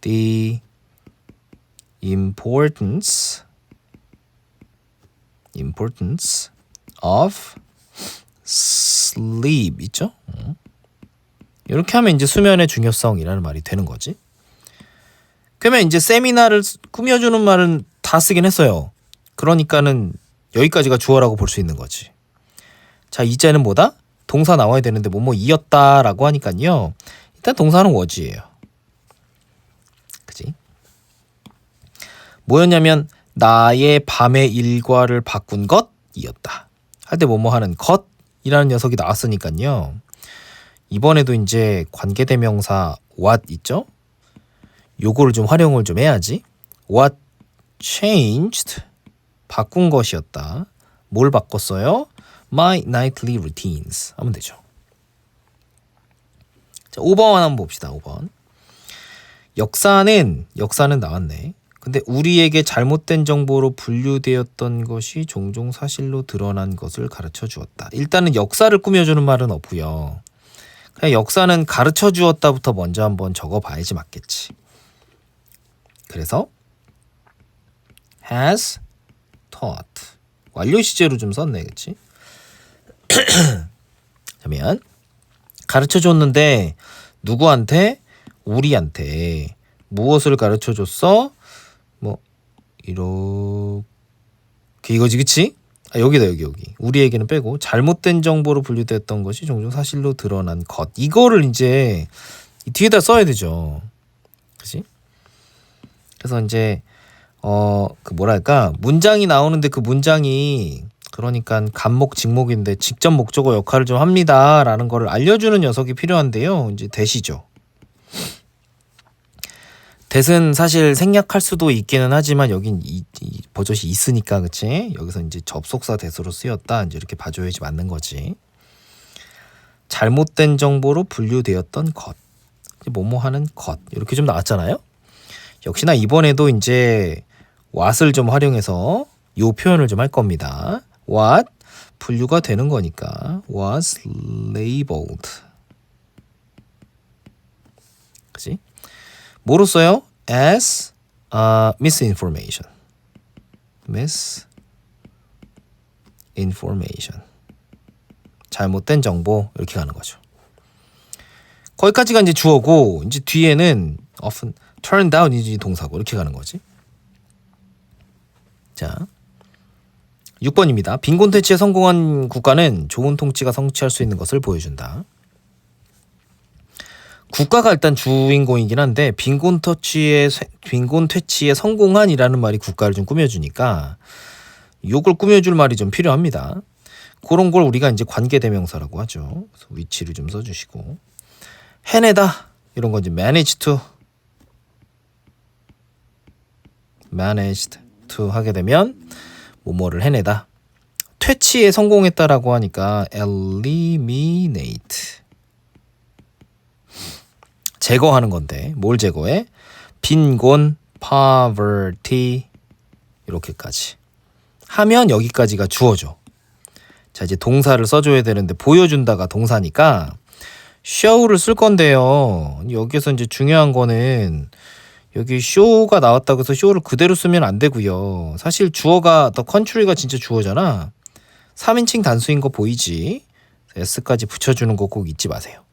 The importance of sleep 있죠? 이렇게 하면 이제 수면의 중요성이라는 말이 되는 거지. 그러면 이제 세미나를 꾸며주는 말은 다 쓰긴 했어요. 그러니까는 여기까지가 주어라고 볼 수 있는 거지. 자, 이제는 뭐다? 동사 나와야 되는데 뭐뭐 이었다라고 하니까요. 일단 동사는 was예요. 그지? 뭐였냐면 나의 밤의 일과를 바꾼 것이었다. 할 때 뭐뭐 하는 것이라는 녀석이 나왔으니까요. 이번에도 이제 관계대명사 what 있죠? 요거를 좀 활용을 좀 해야지. What changed? 바꾼 것이었다. 뭘 바꿨어요? My nightly routines 하면 되죠. 자, 5번 한번 봅시다. 5번. 역사는 나왔네. 근데 우리에게 잘못된 정보로 분류되었던 것이 종종 사실로 드러난 것을 가르쳐 주었다. 일단은 역사를 꾸며주는 말은 없고요. 그냥 역사는 가르쳐 주었다부터 먼저 한번 적어봐야지 맞겠지. 그래서 has taught 완료 시제로 좀 썼네, 그치? 그러면 가르쳐 줬는데 누구한테? 우리한테. 무엇을 가르쳐 줬어? 뭐 이렇게 이거지, 그치? 아, 여기다 여기 우리에게는 빼고 잘못된 정보로 분류됐던 것이 종종 사실로 드러난 것. 이거를 이제 뒤에다 써야 되죠, 그치? 그래서 이제 그 뭐랄까 문장이 나오는데 그 문장이 그러니까 간목 직목인데 직접 목적어 역할을 좀 합니다라는 거를 알려주는 녀석이 필요한데요. 이제 대시죠. 대은 사실 생략할 수도 있기는 하지만 여긴 이 버젓이 있으니까, 그치? 여기서 이제 접속사 대수로 쓰였다. 이제 이렇게 봐줘야지 맞는 거지. 잘못된 정보로 분류되었던 것. 뭐뭐 하는 것. 이렇게 좀 나왔잖아요. 역시나 이번에도 이제 what을 좀 활용해서 요 표현을 좀 할 겁니다. what 분류가 되는 거니까 was labeled. 그치? 뭐로 써요? as misinformation. 잘못된 정보 이렇게 가는 거죠. 거기까지가 이제 주어고 이제 뒤에는 often turned out 이제 동사고 이렇게 가는 거지. 자, 6번입니다. 빈곤 퇴치에 성공한 국가는 좋은 통치가 성취할 수 있는 것을 보여준다. 국가가 일단 주인공이긴 한데 빈곤 퇴치에 성공한이라는 말이 국가를 좀 꾸며주니까 요걸 꾸며줄 말이 좀 필요합니다. 그런 걸 우리가 이제 관계대명사라고 하죠. 그래서 위치를 좀 써주시고 해내다 이런 건 이제 managed to 하게 되면 뭐뭐를 해내다. 퇴치에 성공했다라고 하니까 eliminate 제거하는 건데 뭘 제거해? 빈곤, poverty 이렇게까지 하면 여기까지가 주어죠. 자, 이제 동사를 써줘야 되는데 보여준다가 동사니까 show를 쓸 건데요. 여기서 이제 중요한 거는 여기 show가 나왔다고 해서 show를 그대로 쓰면 안 되고요. 사실 주어가 the country가 진짜 주어잖아. 3인칭 단수인 거 보이지? s까지 붙여주는 거 꼭 잊지 마세요.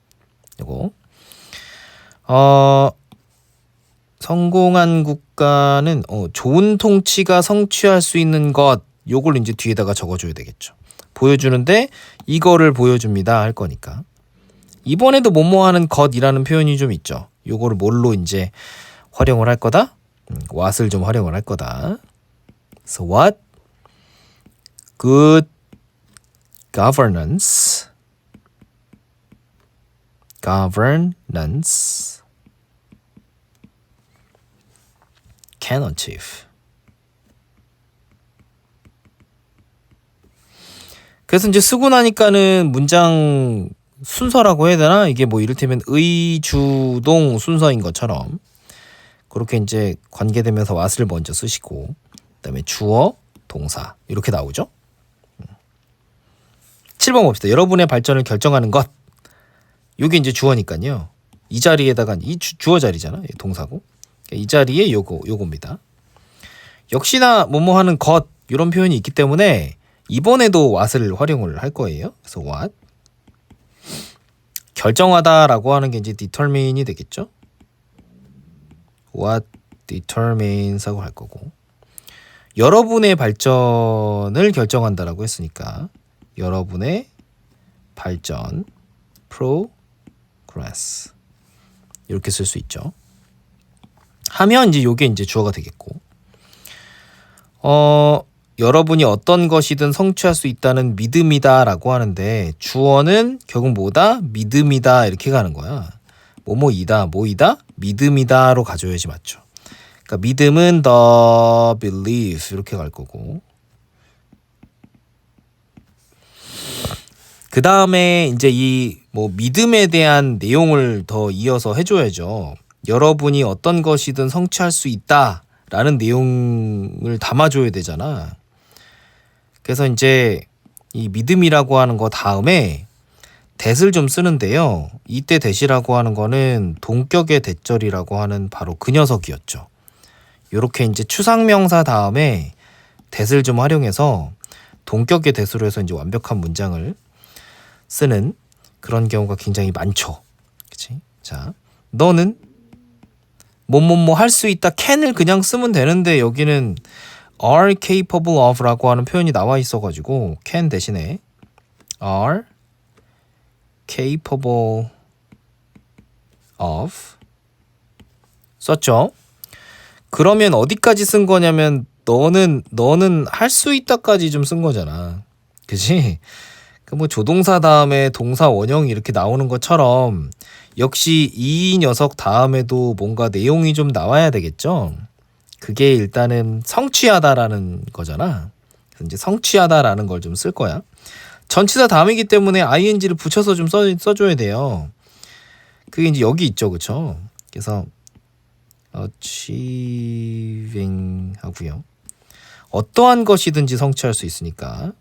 이거 성공한 국가는 좋은 통치가 성취할 수 있는 것 요걸 이제 뒤에다가 적어줘야 되겠죠. 보여주는데 이거를 보여줍니다 할 거니까. 이번에도 뭐뭐 하는 것이라는 표현이 좀 있죠. 요거를 뭘로 이제 활용을 할 거다? what을 좀 활용을 할 거다. So what? Good governance can achieve. 그래서 이제 쓰고 나니까는 문장 순서라고 해야 되나? 이게 뭐 이를테면 의주동 순서인 것처럼 그렇게 이제 관계되면서 what을 먼저 쓰시고 그다음에 주어, 동사 이렇게 나오죠. 7번 봅시다. 여러분의 발전을 결정하는 것. 요게 이제 주어니까요. 이 자리에다가 이 주어 자리잖아. 동사고. 이 자리에 요겁니다. 역시나 뭐뭐 하는 것 이런 표현이 있기 때문에 이번에도 what을 활용을 할 거예요. 그래서 what 결정하다라고 하는 게 이제 determine이 되겠죠. What determines 하고 할 거고 여러분의 발전을 결정한다라고 했으니까 여러분의 발전 progress 이렇게 쓸 수 있죠. 하면 이제 요게 이제 주어가 되겠고 여러분이 어떤 것이든 성취할 수 있다는 믿음이다라고 하는데 주어는 결국 뭐다? 믿음이다 이렇게 가는 거야. 뭐뭐이다, 뭐이다? 믿음이다로 가져야지 맞죠. 그러니까 믿음은 the belief 이렇게 갈 거고 그 다음에 이제 이 뭐 믿음에 대한 내용을 더 이어서 해줘야죠. 여러분이 어떤 것이든 성취할 수 있다라는 내용을 담아줘야 되잖아. 그래서 이제 이 믿음이라고 하는 거 다음에 that을 좀 쓰는데요. 이때 that이라고 하는 거는 동격의 대절이라고 하는 바로 그 녀석이었죠. 요렇게 이제 추상명사 다음에 that을 좀 활용해서 동격의 that으로 해서 이제 완벽한 문장을 쓰는 그런 경우가 굉장히 많죠. 그치? 자, 너는 뭐뭐뭐 할 수 있다 can을 그냥 쓰면 되는데 여기는 are capable of라고 하는 표현이 나와 있어가지고 can 대신에 are capable of 썼죠. 그러면 어디까지 쓴 거냐면 너는 할 수 있다까지 좀 쓴 거잖아. 그치? 그 뭐 조동사 다음에 동사 원형이 이렇게 나오는 것처럼 역시 이 녀석 다음에도 뭔가 내용이 좀 나와야 되겠죠. 그게 일단은 성취하다라는 거잖아. 그래서 이제 성취하다라는 걸 좀 쓸 거야. 전치사 다음이기 때문에 ing를 붙여서 좀 써줘야 돼요. 그게 이제 여기 있죠, 그쵸? 그래서 achieving 하고요. 어떠한 것이든지 성취할 수 있으니까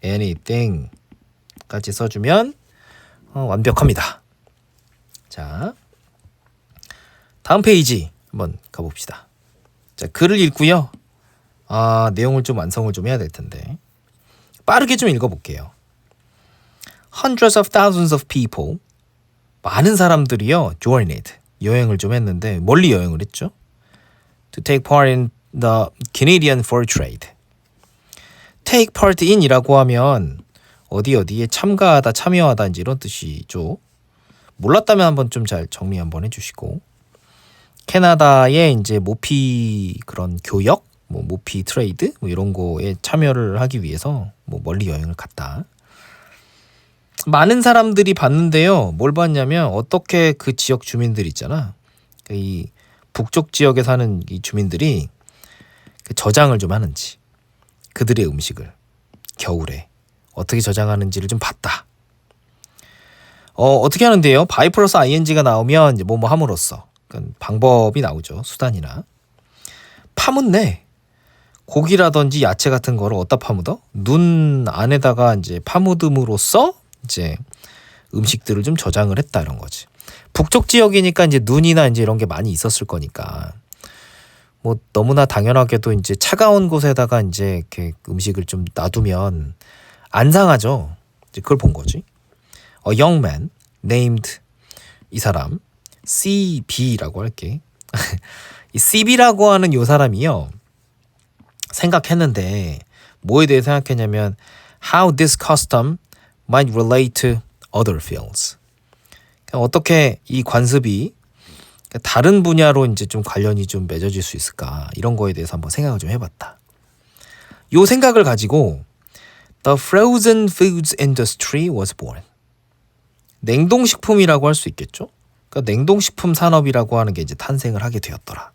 anything 까지 써주면 완벽합니다. 자, 다음 페이지 한번 가봅시다. 자, 글을 읽고요. 내용을 좀 완성을 좀 해야 될 텐데 빠르게 좀 읽어볼게요. Hundreds of thousands of people 많은 사람들이요 journeyed 여행을 좀 했는데 멀리 여행을 했죠. To take part in the Canadian Fur Trade. Take part in이라고 하면 어디에 참가하다, 참여하다 이제 이런 뜻이죠. 몰랐다면 한번 좀 잘 정리 한번 해주시고 캐나다의 이제 모피 그런 교역, 뭐 모피 트레이드 뭐 이런 거에 참여를 하기 위해서 뭐 멀리 여행을 갔다. 많은 사람들이 봤는데요. 뭘 봤냐면 어떻게 그 지역 주민들 있잖아. 이 북쪽 지역에 사는 이 주민들이 그 저장을 좀 하는지 그들의 음식을 겨울에 어떻게 저장하는지를 좀 봤다. 어떻게 하는데요? by 플러스 ing가 나오면 이제 뭐뭐 함으로써 그러니까 방법이 나오죠. 수단이나 파묻네. 고기라든지 야채 같은 거를 어디다 파묻어? 눈 안에다가 이제 파묻음으로써 이제 음식들을 좀 저장을 했다 이런 거지. 북쪽 지역이니까 이제 눈이나 이제 이런 게 많이 있었을 거니까 뭐 너무나 당연하게도 이제 차가운 곳에다가 이제 이렇게 음식을 좀 놔두면 안 상하죠. 이제 그걸 본 거지. A young man named 이 사람 CB라고 할게. 이 CB라고 하는 요 사람이요. 생각했는데 뭐에 대해 생각했냐면 how this custom might relate to other fields. 그러니까 어떻게 이 관습이 다른 분야로 이제 좀 관련이 좀 맺어질 수 있을까 이런 거에 대해서 한번 생각을 좀 해봤다. 요 생각을 가지고 The frozen foods industry was born. 냉동식품이라고 할 수 있겠죠. 그러니까 냉동식품 산업이라고 하는 게 이제 탄생을 하게 되었더라.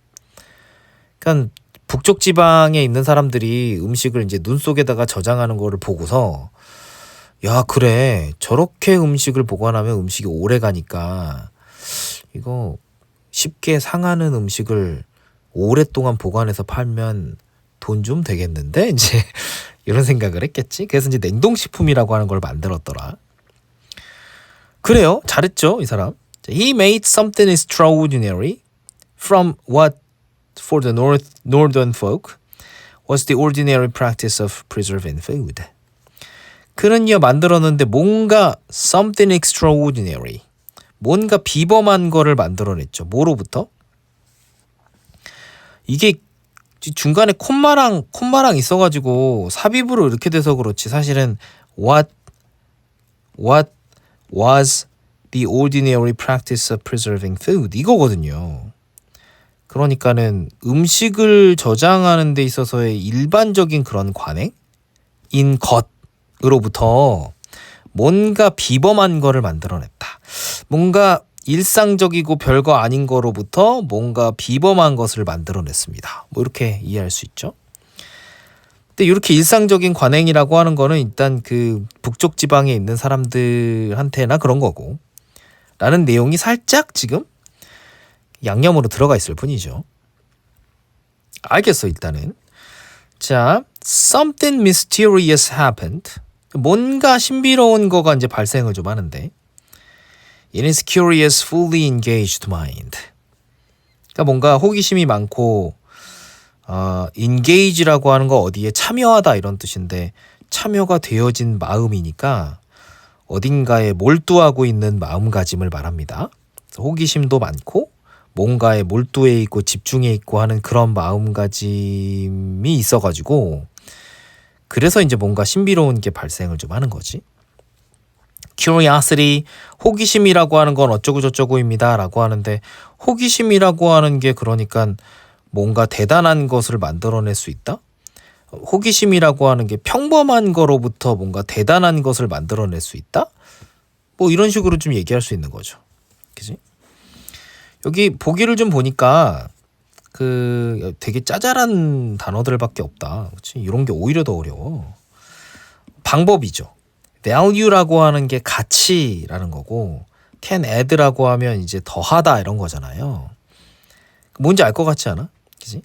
그러니까 북쪽 지방에 있는 사람들이 음식을 이제 눈 속에다가 저장하는 거를 보고서 야 그래 저렇게 음식을 보관하면 음식이 오래 가니까 이거 쉽게 상하는 음식을 오랫동안 보관해서 팔면 돈 좀 되겠는데 이제 이런 생각을 했겠지. 그래서 이제 냉동식품이라고 하는 걸 만들었더라. 그래요. 잘했죠 이 사람. He made something extraordinary from what for the northern folk was the ordinary practice of preserving food. 그는요 만들었는데 뭔가 something extraordinary, 뭔가 비범한 거를 만들어냈죠. 뭐로부터? 이게 중간에 콤마랑 있어가지고 삽입으로 이렇게 돼서 그렇지 사실은 what was the ordinary practice of preserving food 이거거든요. 그러니까는 음식을 저장하는 데 있어서의 일반적인 그런 관행인 것으로부터 뭔가 비범한 거를 만들어냈다. 뭔가 일상적이고 별거 아닌 거로부터 뭔가 비범한 것을 만들어냈습니다. 뭐 이렇게 이해할 수 있죠. 근데 이렇게 일상적인 관행이라고 하는 거는 일단 그 북쪽 지방에 있는 사람들한테나 그런 거고 라는 내용이 살짝 지금 양념으로 들어가 있을 뿐이죠. 알겠어 일단은. 자, something mysterious happened. 뭔가 신비로운 거가 이제 발생을 좀 하는데 in his curious, fully engaged mind. 그러니까 뭔가 호기심이 많고 engage라고 하는 거 어디에 참여하다 이런 뜻인데 참여가 되어진 마음이니까 어딘가에 몰두하고 있는 마음가짐을 말합니다. 호기심도 많고 뭔가에 몰두해 있고 집중해 있고 하는 그런 마음가짐이 있어가지고 그래서 이제 뭔가 신비로운 게 발생을 좀 하는 거지. curiosity, 호기심이라고 하는 건 어쩌고 저쩌고입니다 라고 하는데 호기심이라고 하는 게 그러니까 뭔가 대단한 것을 만들어낼 수 있다? 호기심이라고 하는 게 평범한 거로부터 뭔가 대단한 것을 만들어낼 수 있다? 뭐 이런 식으로 좀 얘기할 수 있는 거죠. 그치? 여기 보기를 좀 보니까 그 되게 짜잘한 단어들밖에 없다. 그치? 이런 게 오히려 더 어려워. 방법이죠. value라고 하는 게 가치라는 거고 can add라고 하면 이제 더하다 이런 거잖아요. 뭔지 알 것 같지 않아? 그치?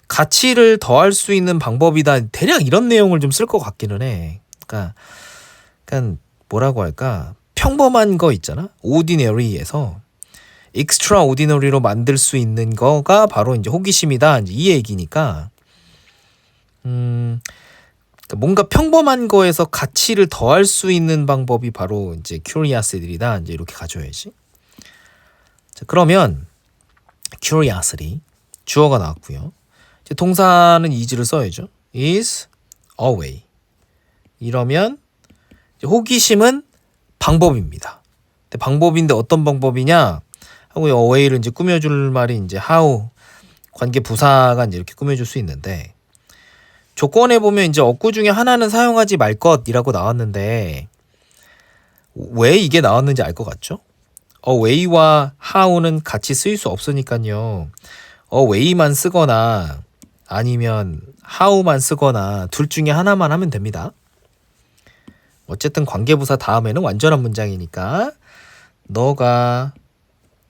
가치를 더할 수 있는 방법이다. 대략 이런 내용을 좀 쓸 것 같기는 해. 그러니까 뭐라고 할까? 평범한 거 있잖아. ordinary에서 extraordinary로 만들 수 있는 거가 바로 이제 호기심이다. 이제 이 얘기니까. 뭔가 평범한 거에서 가치를 더할 수 있는 방법이 바로 이제 curiosity다. 이제 이렇게 가져야지. 자, 그러면 curiosity 주어가 나왔고요. 이제 동사는 is를 써야죠. is a way. 이러면 이제 호기심은 방법입니다. 근데 방법인데 어떤 방법이냐? 하고 a way를 이제 꾸며줄 말이 이제 how 관계 부사가 이제 이렇게 꾸며줄 수 있는데. 조건에 보면 이제 어구 중에 하나는 사용하지 말 것이라고 나왔는데 왜 이게 나왔는지 알 것 같죠? way와 how는 같이 쓰일 수 없으니까요. way만 쓰거나 아니면 how만 쓰거나 둘 중에 하나만 하면 됩니다. 어쨌든 관계부사 다음에는 완전한 문장이니까 너가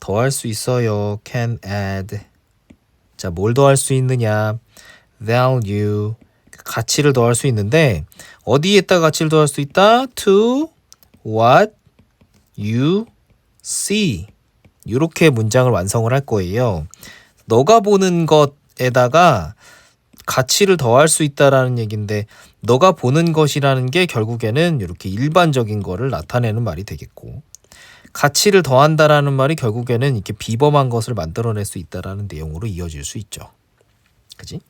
더할 수 있어요. can add. 자, 뭘 더할 수 있느냐? value. 가치를 더할 수 있는데 어디에다 가치를 더할 수 있다? to what you see. 이렇게 문장을 완성을 할 거예요. 너가 보는 것에다가 가치를 더할 수 있다라는 얘기인데 너가 보는 것이라는 게 결국에는 이렇게 일반적인 거를 나타내는 말이 되겠고 가치를 더한다라는 말이 결국에는 이렇게 비범한 것을 만들어낼 수 있다라는 내용으로 이어질 수 있죠. 그지?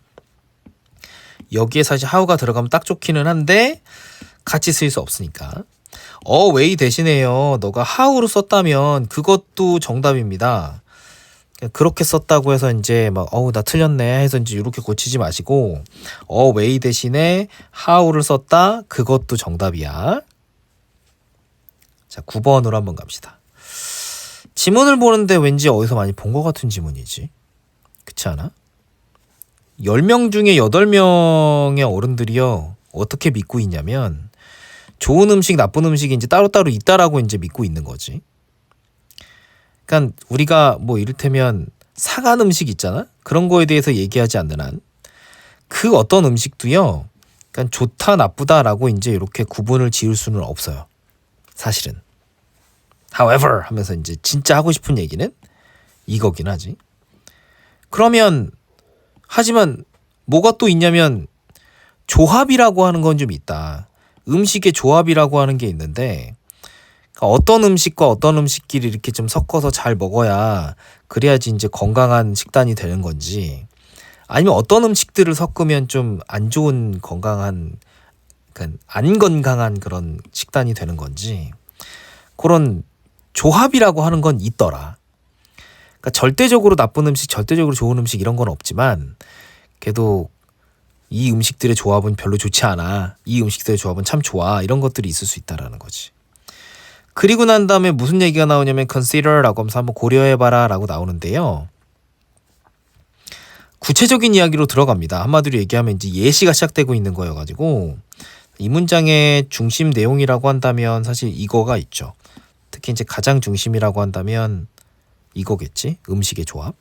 여기에 사실 how가 들어가면 딱 좋기는 한데 같이 쓸 수 없으니까 way 대신에요. 너가 how로 썼다면 그것도 정답입니다. 그렇게 썼다고 해서 이제 막 나 틀렸네 해서 이제 이렇게 고치지 마시고 way 대신에 how를 썼다 그것도 정답이야. 자 9번으로 한번 갑시다. 지문을 보는데 왠지 어디서 많이 본 것 같은 지문이지. 그렇지 않아? 10명 중에 8명의 어른들이요 어떻게 믿고 있냐면 좋은 음식 나쁜 음식이 이제 따로따로 있다라고 이제 믿고 있는 거지. 그러니까 우리가 뭐 이를테면 상한 음식 있잖아? 그런 거에 대해서 얘기하지 않는 한 그 어떤 음식도요. 그러니까 좋다 나쁘다라고 이제 이렇게 구분을 지을 수는 없어요. 사실은. However 하면서 이제 진짜 하고 싶은 얘기는 이거긴 하지. 그러면 하지만 뭐가 또 있냐면 조합이라고 하는 건 좀 있다. 음식의 조합이라고 하는 게 있는데 어떤 음식과 어떤 음식끼리 이렇게 좀 섞어서 잘 먹어야 그래야지 이제 건강한 식단이 되는 건지 아니면 어떤 음식들을 섞으면 좀 안 좋은 건강한 그러니까 안 건강한 그런 식단이 되는 건지 그런 조합이라고 하는 건 있더라. 그러니까 절대적으로 나쁜 음식, 절대적으로 좋은 음식 이런 건 없지만 그래도 이 음식들의 조합은 별로 좋지 않아. 이 음식들의 조합은 참 좋아. 이런 것들이 있을 수 있다라는 거지. 그리고 난 다음에 무슨 얘기가 나오냐면 consider라고 하면서 한번 고려해봐라 라고 나오는데요. 구체적인 이야기로 들어갑니다. 한마디로 얘기하면 이제 예시가 시작되고 있는 거여가지고 이 문장의 중심 내용이라고 한다면 사실 이거가 있죠. 특히 이제 가장 중심이라고 한다면 이거겠지. 음식의 조합.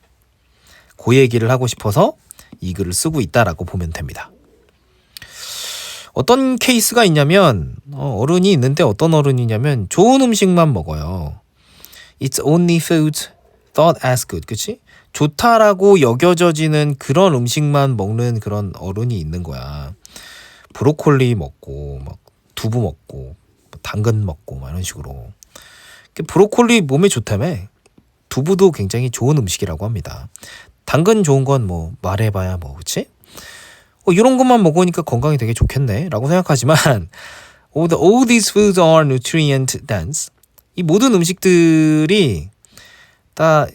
그 얘기를 하고 싶어서 이 글을 쓰고 있다라고 보면 됩니다. 어떤 케이스가 있냐면 어른이 있는데 어떤 어른이냐면 좋은 음식만 먹어요. It's only food thought as good. 그치? 좋다라고 여겨져지는 그런 음식만 먹는 그런 어른이 있는 거야. 브로콜리 먹고 막 두부 먹고 당근 먹고 막 이런 식으로. 브로콜리 몸에 좋다며. 두부도 굉장히 좋은 음식이라고 합니다. 당근 좋은 건 뭐 말해봐야 뭐 그치? 이런 것만 먹으니까 건강이 되게 좋겠네 라고 생각하지만 all these foods are nutrient dense. 이 모든 음식들이 다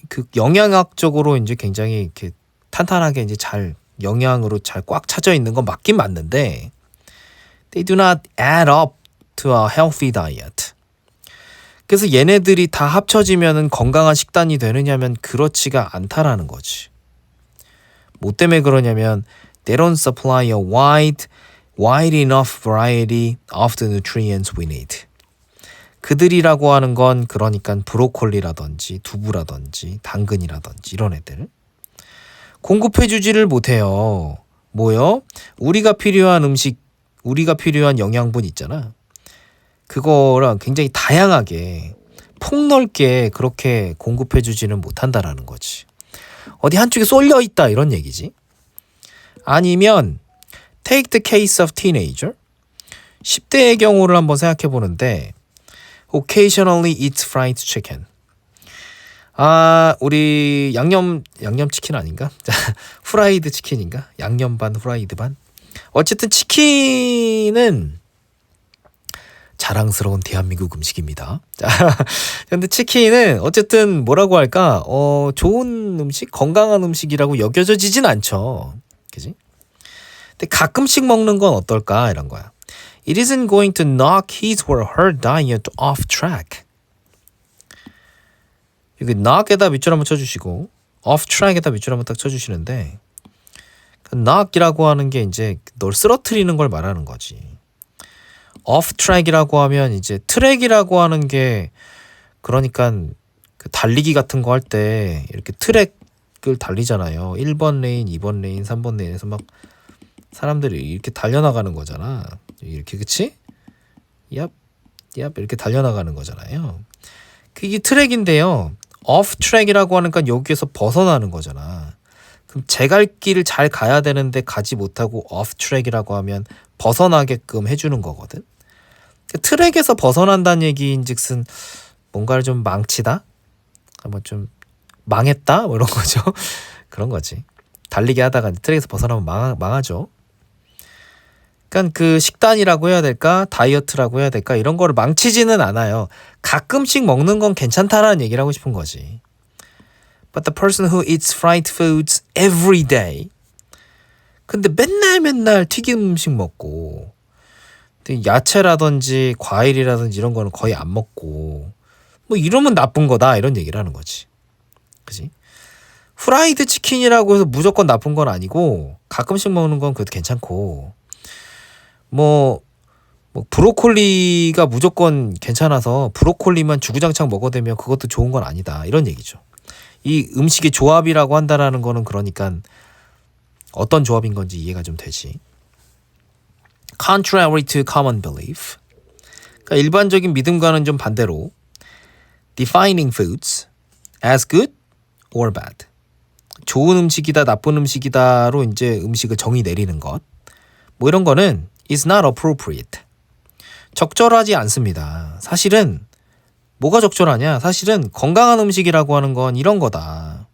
그 영양학적으로 이제 굉장히 이렇게 탄탄하게 이제 잘 영양으로 잘 꽉 차져 있는 건 맞긴 맞는데 they do not add up to a healthy diet. 그래서 얘네들이 다 합쳐지면은 건강한 식단이 되느냐면 그렇지가 않다라는 거지. 뭐 때문에 그러냐면 they don't supply a wide enough variety of the nutrients we need. 그들이라고 하는 건 그러니까 브로콜리라든지 두부라든지 당근이라든지 이런 애들 공급해주지를 못해요. 뭐요? 우리가 필요한 음식, 우리가 필요한 영양분 있잖아. 그거랑 굉장히 다양하게 폭넓게 그렇게 공급해주지는 못한다라는 거지. 어디 한쪽에 쏠려 있다 이런 얘기지. 아니면 take the case of teenager. 10대의 경우를 한번 생각해 보는데 occasionally eats fried chicken. 우리 양념치킨 아닌가? 후라이드 치킨인가? 양념 반 후라이드 반? 어쨌든 치킨은 자랑스러운 대한민국 음식입니다. 근데 치킨은 어쨌든 뭐라고 할까? 좋은 음식, 건강한 음식이라고 여겨지진 않죠. 그지? 근데 가끔씩 먹는 건 어떨까? 이런 거야. It isn't going to knock his or her diet off track. 여기 knock에다 밑줄 한번 쳐주시고 off track에다 밑줄 한번 딱 쳐주시는데 그 knock이라고 하는 게 이제 널 쓰러뜨리는 걸 말하는 거지. off track이라고 하면 이제 트랙이라고 하는 게 그러니까 그 달리기 같은 거 할 때 이렇게 트랙을 달리잖아요. 1번 레인, 2번 레인, 3번 레인에서 막 사람들이 이렇게 달려나가는 거잖아. 이렇게 그치? 얍 이렇게 달려나가는 거잖아요. 그게 트랙인데요. off track이라고 하니까 여기에서 벗어나는 거잖아. 그럼 제 갈 길을 잘 가야 되는데 가지 못하고 off track이라고 하면 벗어나게끔 해주는 거거든. 트랙에서 벗어난다는 얘기인즉슨 뭔가를 좀 망치다, 한번 좀 망했다, 뭐 이런 거죠. 그런 거지. 달리기 하다가 트랙에서 벗어나면 망하죠. 그러니까 그 식단이라고 해야 될까, 다이어트라고 해야 될까, 이런 거를 망치지는 않아요. 가끔씩 먹는 건 괜찮다라는 얘기를 하고 싶은 거지. But the person who eats fried foods every day. 근데 맨날 튀긴 음식 먹고, 야채라든지 과일이라든지 이런 거는 거의 안 먹고, 뭐 이러면 나쁜 거다, 이런 얘기를 하는 거지. 그지? 프라이드 치킨이라고 해서 무조건 나쁜 건 아니고, 가끔씩 먹는 건 그래도 괜찮고, 뭐 브로콜리가 무조건 괜찮아서 브로콜리만 주구장창 먹어대면 그것도 좋은 건 아니다, 이런 얘기죠. 이 음식의 조합이라고 한다라는 거는 그러니까 어떤 조합인 건지 이해가 좀 되지. Contrary to common belief. 그러니까 일반적인 믿음과는 좀 반대로 defining foods as good or bad. 좋은 음식이다, 나쁜 음식이다로 이제 음식을 정의 내리는 것. 뭐 이런 거는 is not appropriate. 적절하지 않습니다. 사실은 뭐가 적절하냐? 사실은 건강한 음식이라고 하는 건 이런 거다.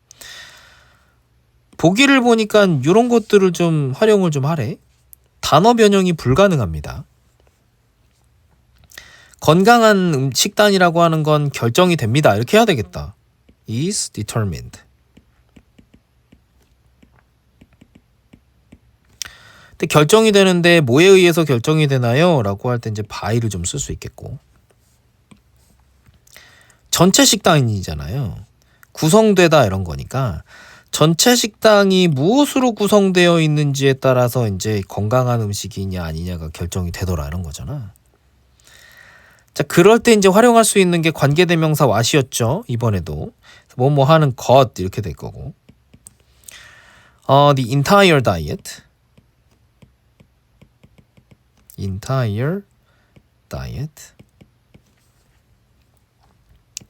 보기를 보니까 이런 것들을 좀 활용을 좀 하래. 단어 변형이 불가능합니다. 건강한 식단이라고 하는 건 결정이 됩니다. 이렇게 해야 되겠다. is determined. 근데 결정이 되는데 뭐에 의해서 결정이 되나요? 라고 할 때 이제 by를 좀 쓸 수 있겠고. 전체 식단이잖아요. 구성되다 이런 거니까 전체 식당이 무엇으로 구성되어 있는지에 따라서 이제 건강한 음식이냐 아니냐가 결정이 되더라, 이런 거잖아. 자, 그럴 때 이제 활용할 수 있는 게 관계대명사 what이었죠. 이번에도 뭐뭐 하는 것 이렇게 될 거고. The entire diet. Entire diet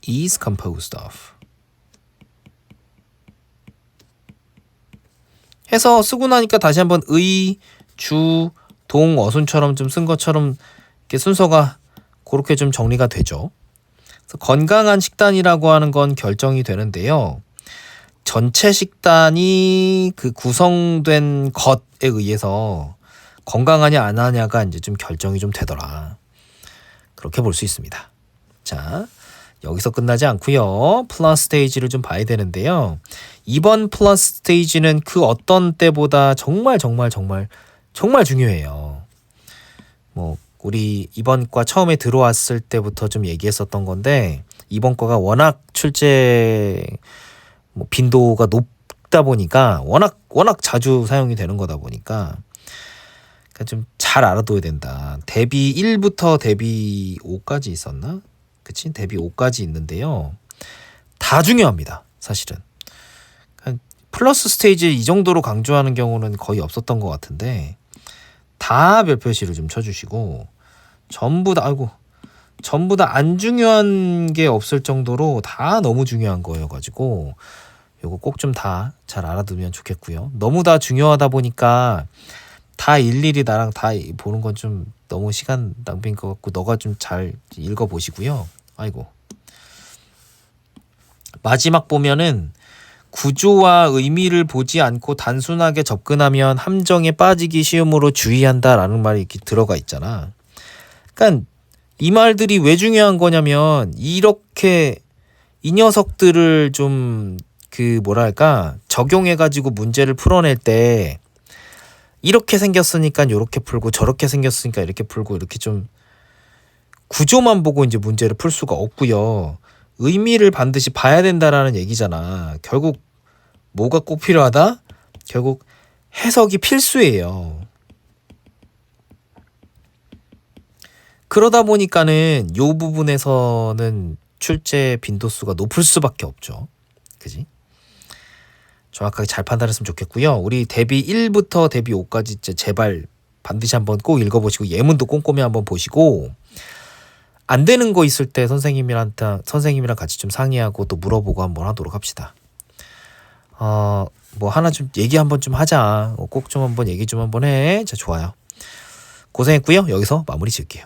is composed of. 해서 쓰고 나니까 다시 한번 의, 주, 동, 어순처럼 좀 쓴 것처럼 이렇게 순서가 그렇게 좀 정리가 되죠. 그래서 건강한 식단이라고 하는 건 결정이 되는데요. 전체 식단이 그 구성된 것에 의해서 건강하냐 안 하냐가 이제 좀 결정이 좀 되더라. 그렇게 볼 수 있습니다. 자, 여기서 끝나지 않고요. 플러스 스테이지를 좀 봐야 되는데요. 이번 플러스 스테이지는 그 어떤 때보다 정말 중요해요. 뭐 우리 이번 과 처음에 들어왔을 때부터 좀 얘기했었던 건데, 이번 과가 워낙 출제 빈도가 높다 보니까 워낙 자주 사용이 되는 거다 보니까 좀 잘 알아둬야 된다. 대비 1부터 대비 5까지 있었나? 그치? 대비 5까지 있는데요. 다 중요합니다. 사실은. 플러스 스테이지 이 정도로 강조하는 경우는 거의 없었던 것 같은데, 다 별 표시를 좀 쳐주시고, 전부 다 안 중요한 게 없을 정도로 다 너무 중요한 거여가지고 요거 꼭 좀 다 잘 알아두면 좋겠고요. 너무 다 중요하다 보니까 다 일일이 나랑 다 보는 건 좀 너무 시간 낭비인 것 같고, 너가 좀 잘 읽어보시고요. 마지막 보면은 구조와 의미를 보지 않고 단순하게 접근하면 함정에 빠지기 쉬움으로 주의한다라는 말이 이렇게 들어가 있잖아. 그러니까 이 말들이 왜 중요한 거냐면, 이렇게 이 녀석들을 좀 적용해가지고 문제를 풀어낼 때 이렇게 생겼으니까 이렇게 풀고 저렇게 생겼으니까 이렇게 풀고, 이렇게 좀 구조만 보고 이제 문제를 풀 수가 없고요. 의미를 반드시 봐야 된다라는 얘기잖아. 결국 뭐가 꼭 필요하다? 결국 해석이 필수예요. 그러다 보니까는 요 부분에서는 출제 빈도수가 높을 수밖에 없죠. 그지? 정확하게 잘 판단했으면 좋겠고요. 우리 대비 1부터 대비 5까지 제발 반드시 한번 꼭 읽어보시고, 예문도 꼼꼼히 한번 보시고, 안 되는 거 있을 때 선생님이랑 같이 좀 상의하고 또 물어보고 한번 하도록 합시다. 뭐 하나 좀 얘기 한번 좀 하자. 꼭 좀 한번 얘기 좀 한번 해. 자, 좋아요. 고생했고요. 여기서 마무리 지을게요.